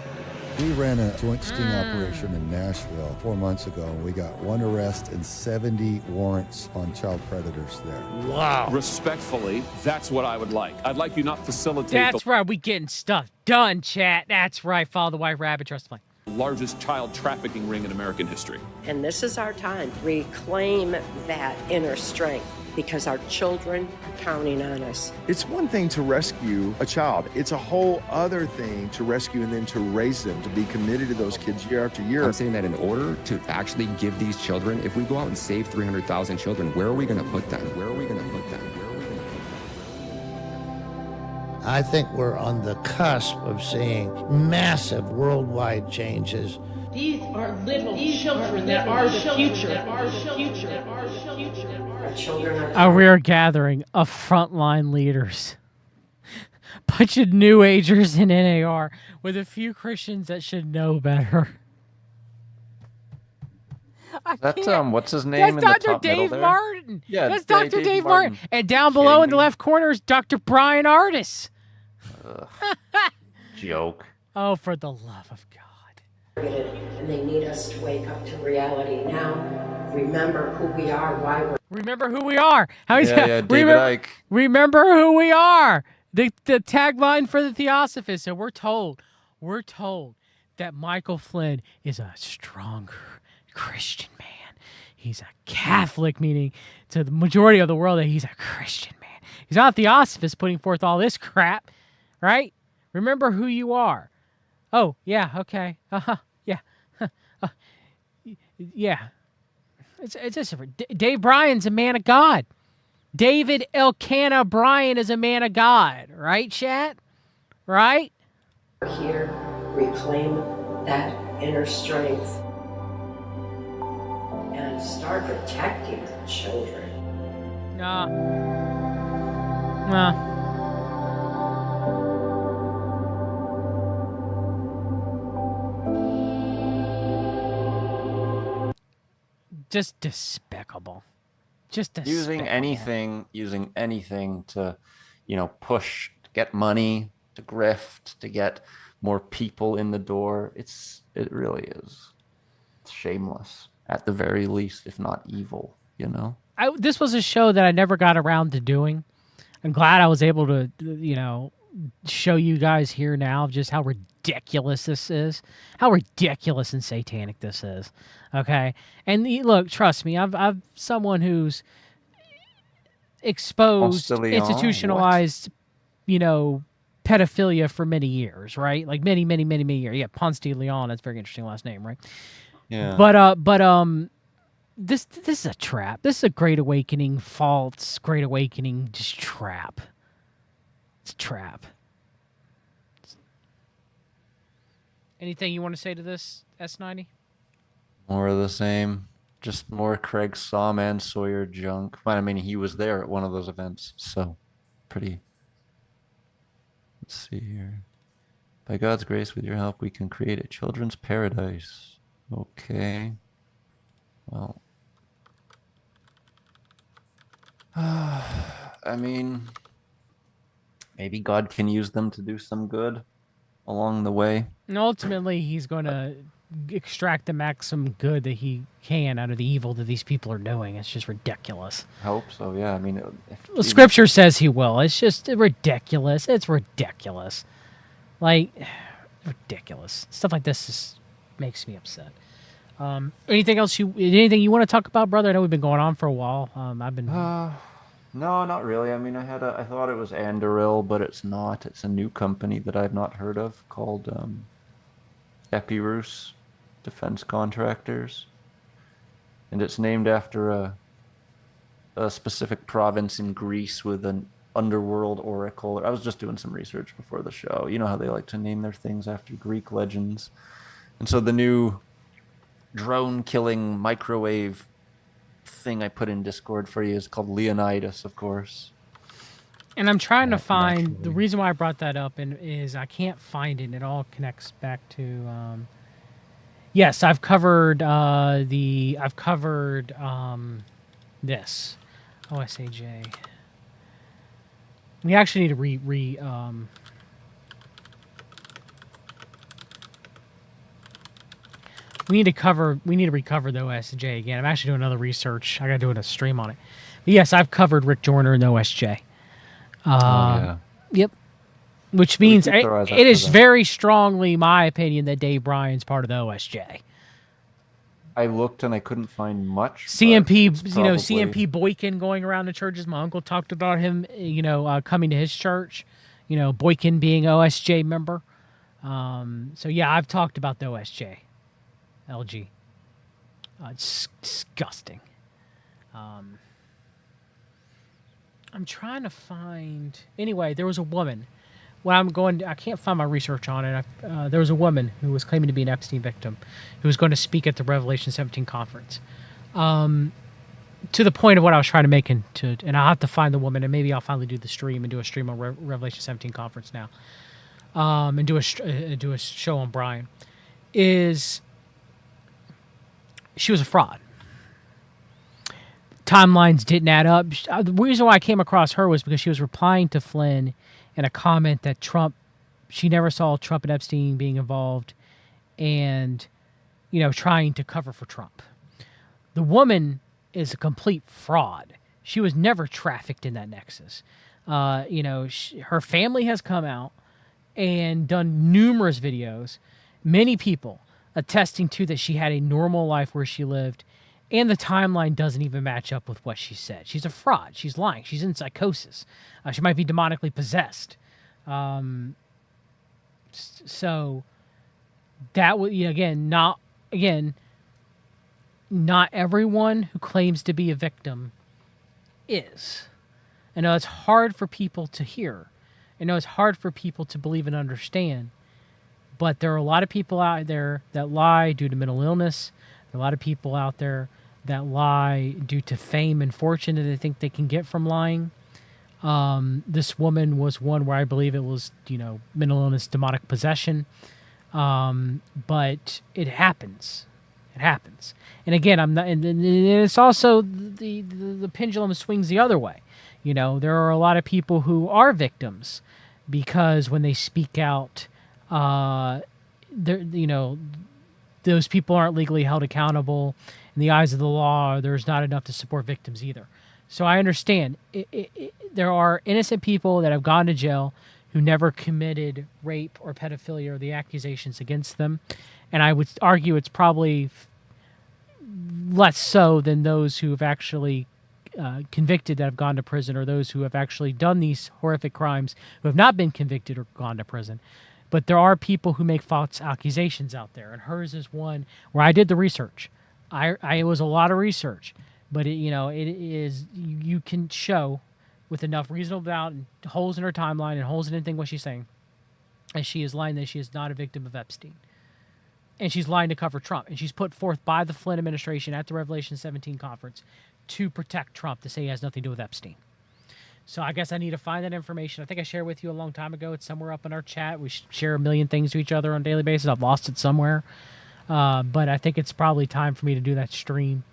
We ran a joint sting operation in Nashville 4 months ago, and we got 1 arrest and 70 warrants on child predators there. Wow. Respectfully, that's what I would like. I'd like you not facilitate That's right. We getting stuff done, chat. That's right. Follow the white rabbit. Trust me. Largest child trafficking ring in American history. And this is our time. Reclaim that inner strength, because our children are counting on us. It's one thing to rescue a child. It's a whole other thing to rescue and then to raise them, to be committed to those kids year after year. I'm saying that in order to actually give these children, if we go out and save 300,000 children, where are we going to put them? Where are we going to put them? Where are we going to put them? I think we're on the cusp of seeing massive worldwide changes. These are little children that are the future. Our children are... We are gathering of frontline leaders. Bunch of New Agers in NAR with a few Christians that should know better. That's what's his name? That's in Dr. the top Dave middle there? Martin. Yeah, that's Dr. Dave Martin. And down below in the left corner is Dr. Brian Artis. Joke. Oh, for the love of God. And they need us to wake up to reality now. Remember who we are, why we're... Remember who we are. David Icke. Remember who we are. The tagline for the Theosophists. And we're told that Michael Flynn is a stronger Christian man. He's a Catholic, meaning to the majority of the world that he's a Christian man. He's not a Theosophist putting forth all this crap, right? Remember who you are. Oh, yeah, okay. Yeah. Yeah. It's just Dave Bryan's a man of God. David Elkanah Bryan is a man of God, right, chat? Right? Here, reclaim that inner strength and start protecting the children. Nah. Just despicable. Just despicable. Using anything to, push, to get money, to grift, to get more people in the door. It really is. It's shameless, at the very least, if not evil, This was a show that I never got around to doing. I'm glad I was able to, show you guys here now just how ridiculous this is, how ridiculous and satanic this is. Okay, and look, trust me, I've someone who's exposed, institutionalized, pedophilia for many years, right? Like many years. Yeah, Ponce de Leon. That's a very interesting last name, right? Yeah. But this is a trap. This is a Great Awakening false Great Awakening just trap. It's a trap. Anything you want to say to this, S90? More of the same. Just more Craig Sawman Sawyer junk. I mean, he was there at one of those events, so pretty. Let's see here. By God's grace, with your help, we can create a children's paradise. Okay. Well. I mean, maybe God can use them to do some good along the way. And ultimately, he's going to extract the maximum good that he can out of the evil that these people are doing. It's just ridiculous. I hope so, yeah. I mean, well, Scripture says he will. It's just ridiculous. It's ridiculous. Like, ridiculous. Stuff like this just makes me upset. Anything else anything you want to talk about, brother? I know we've been going on for a while. I've been... No, not really. I mean, I thought it was Anduril, but it's not. It's a new company that I've not heard of called Epirus Defense Contractors. And it's named after a specific province in Greece with an underworld oracle. I was just doing some research before the show. You know how they like to name their things after Greek legends. And so the new drone-killing microwave thing I put in Discord for you is called Leonidas, of course. And I'm trying to find the reason why I brought that up is I can't find it. And it all connects back to yes, I've covered this OSAJ. We actually need to we need to recover the OSJ again. I'm actually doing another research. I got to do a stream on it. But yes, I've covered Rick Joyner and OSJ. Yeah. Yep. Which means it is very strongly my opinion that Dave Bryan's part of the OSJ. I looked and I couldn't find much. CMP, CMP Boykin going around the churches. My uncle talked about him, coming to his church. Boykin being OSJ member. So yeah, I've talked about the OSJ. LG. It's disgusting. I'm trying to find... Anyway, there was a woman. I can't find my research on it. There was a woman who was claiming to be an Epstein victim who was going to speak at the Revelation 17 conference. To the point of what I was trying to make, and I'll have to find the woman, and maybe I'll finally do the stream and do a stream on Revelation 17 conference now. And do a show on Brian. She was a fraud. Timelines didn't add up. The reason why I came across her was because she was replying to Flynn in a comment that she never saw Trump and Epstein being involved and, trying to cover for Trump. The woman is a complete fraud. She was never trafficked in that nexus. Her family has come out and done numerous videos, many people attesting to that she had a normal life where she lived, and the timeline doesn't even match up with what she said. She's a fraud. She's lying. She's in psychosis. She might be demonically possessed. So that would, not everyone who claims to be a victim is. I know it's hard for people to hear. I know it's hard for people to believe and understand. But there are a lot of people out there that lie due to mental illness. There are a lot of people out there that lie due to fame and fortune that they think they can get from lying. This woman was one where I believe it was, mental illness, demonic possession. But it happens. It happens. And again, I'm not. And it's also the pendulum swings the other way. There are a lot of people who are victims because when they speak out, those people aren't legally held accountable in the eyes of the law. There's not enough to support victims either. So I understand there are innocent people that have gone to jail who never committed rape or pedophilia or the accusations against them. And I would argue it's probably less so than those who have actually convicted that have gone to prison, or those who have actually done these horrific crimes who have not been convicted or gone to prison. But there are people who make false accusations out there, and hers is one where I did the research. It was a lot of research, but it is, you can show with enough reasonable doubt and holes in her timeline and holes in anything what she's saying, and she is lying that she is not a victim of Epstein. And she's lying to cover Trump. And she's put forth by the Flynn administration at the Revelation 17 conference to protect Trump, to say he has nothing to do with Epstein. So I guess I need to find that information. I think I shared with you a long time ago. It's somewhere up in our chat. We share a million things to each other on a daily basis. I've lost it somewhere. But I think it's probably time for me to do that stream.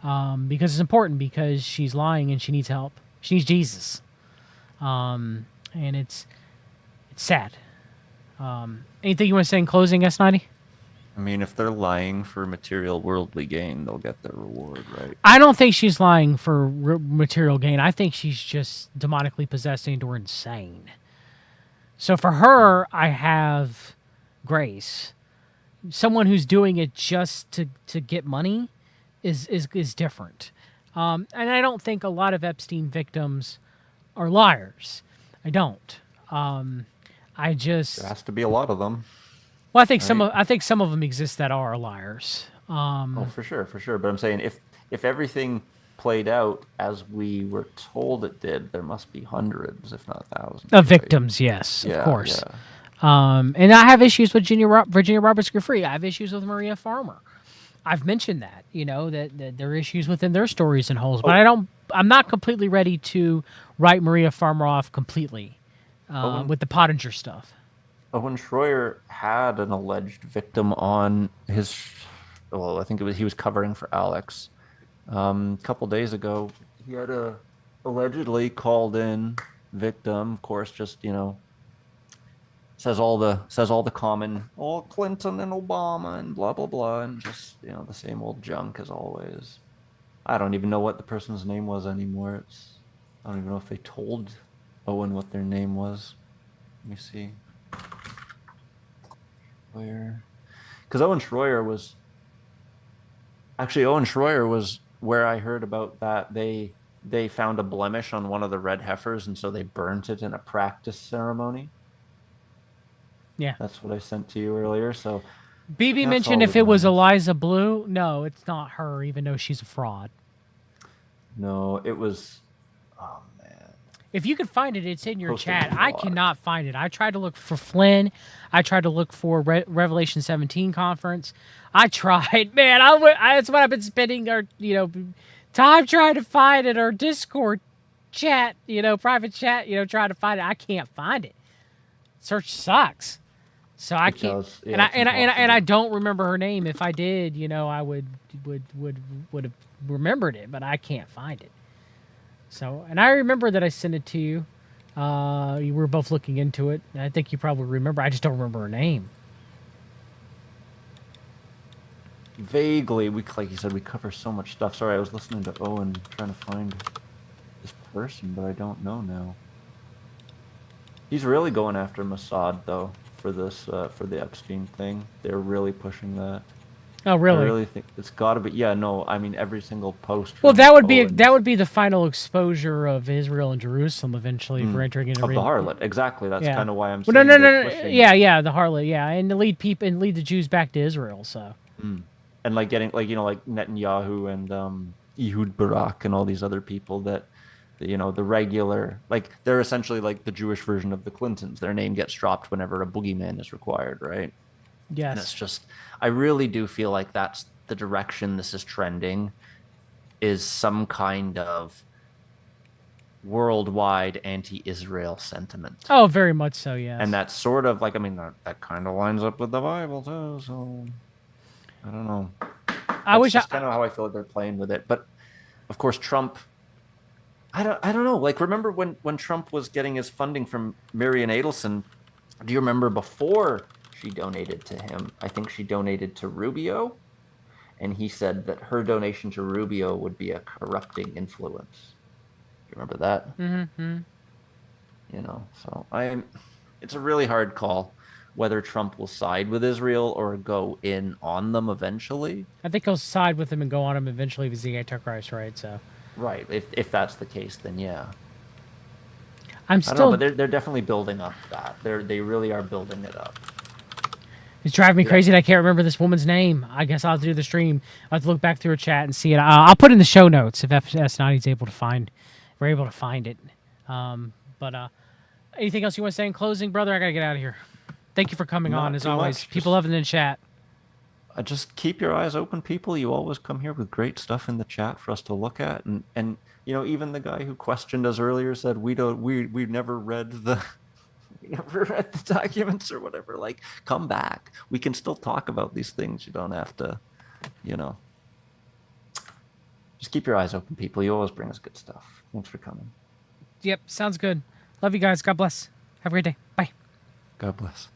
Because it's important, because she's lying and she needs help. She needs Jesus. And it's sad. Anything you want to say in closing, S90? I mean, if they're lying for material worldly gain, they'll get their reward, right? I don't think she's lying for material gain. I think she's just demonically possessed and or insane. So for her, I have grace. Someone who's doing it just to get money is different. And I don't think a lot of Epstein victims are liars. I don't. I just... There has to be a lot of them. Well, I think some of them exist that are liars. Oh, for sure. But I'm saying if everything played out as we were told it did, there must be hundreds, if not thousands, of victims. Yes, yeah, of course. Yeah. And I have issues with Virginia Roberts Giuffre. I have issues with Maria Farmer. I've mentioned that, that there are issues within their stories and holes, but I'm not completely ready to write Maria Farmer off completely with the Pottinger stuff. Owen Schroyer had an alleged victim on his, I think he was covering for Alex. A couple days ago, he had a allegedly called in victim, of course, just, says all the common, Clinton and Obama and blah, blah, blah, and just, the same old junk as always. I don't even know what the person's name was anymore. I don't even know if they told Owen what their name was. Let me see. Because Owen Schroyer was where I heard about that. They found a blemish on one of the red heifers, and so they burnt it in a practice ceremony. Yeah, that's what I sent to you earlier. So BB mentioned if it was Eliza Blue. No, it's not her, even though she's a fraud. No, it was. If you could find it, it's in your chat. I cannot find it. I tried to look for Flynn. I tried to look for Revelation 17 conference. I tried, man. That's what I've been spending time trying to find it, or Discord chat, private chat, trying to find it. I can't find it. Search sucks. So I can't. Yeah, and I don't remember her name. If I did, I would have remembered it, but I can't find it. So, and I remember that I sent it to you. You were both looking into it. And I think you probably remember. I just don't remember her name. Vaguely, like you said, we cover so much stuff. Sorry, I was listening to Owen trying to find this person, but I don't know now. He's really going after Mossad, though, for this, for the Epstein thing. They're really pushing that. Oh, really? I really think it's got to be. Yeah, no, I mean every single post. Well, that would be the final exposure of Israel and Jerusalem eventually for entering into the harlot. Exactly. That's kind of why I'm saying. Well, no. Yeah, the harlot. Yeah, and to lead people and lead the Jews back to Israel. So. And like getting like Netanyahu and Ehud Barak and all these other people that, the regular, like they're essentially like the Jewish version of the Clintons. Their name gets dropped whenever a boogeyman is required, right? Yes. And it's just, I really do feel like that's the direction this is trending, is some kind of worldwide anti-Israel sentiment. Oh, very much so, yes. And that's sort of like, that kind of lines up with the Bible too, so I don't know. That's kind of how I feel like they're playing with it. But of course, Trump, I don't know. Like, remember when Trump was getting his funding from Marian Adelson? Do you remember before she donated to him? I think she donated to Rubio, and he said that her donation to Rubio would be a corrupting influence. Do you remember that? Mm-hmm. So it's a really hard call whether Trump will side with Israel or go in on them eventually. I think he'll side with them and go on them eventually if he's the Antichrist, right? So. Right. If that's the case, then yeah. I don't know, but they're definitely building up that. They really are building it up. It's driving me crazy that I can't remember this woman's name. I guess I'll have to do the stream. I'll have to look back through her chat and see it. I'll put it in the show notes if S90 is able to find. We're able to find it. But anything else you want to say in closing, brother? I gotta get out of here. Thank you for coming on as always. People loving the chat. Just keep your eyes open, people. You always come here with great stuff in the chat for us to look at, and you know, even the guy who questioned us earlier said we've never read the documents or whatever. Like, come back. We can still talk about these things. You don't have to, you know. Just keep your eyes open, people. You always bring us good stuff. Thanks for coming. Yep, sounds good. Love you guys. God bless. Have a great day. Bye. God bless.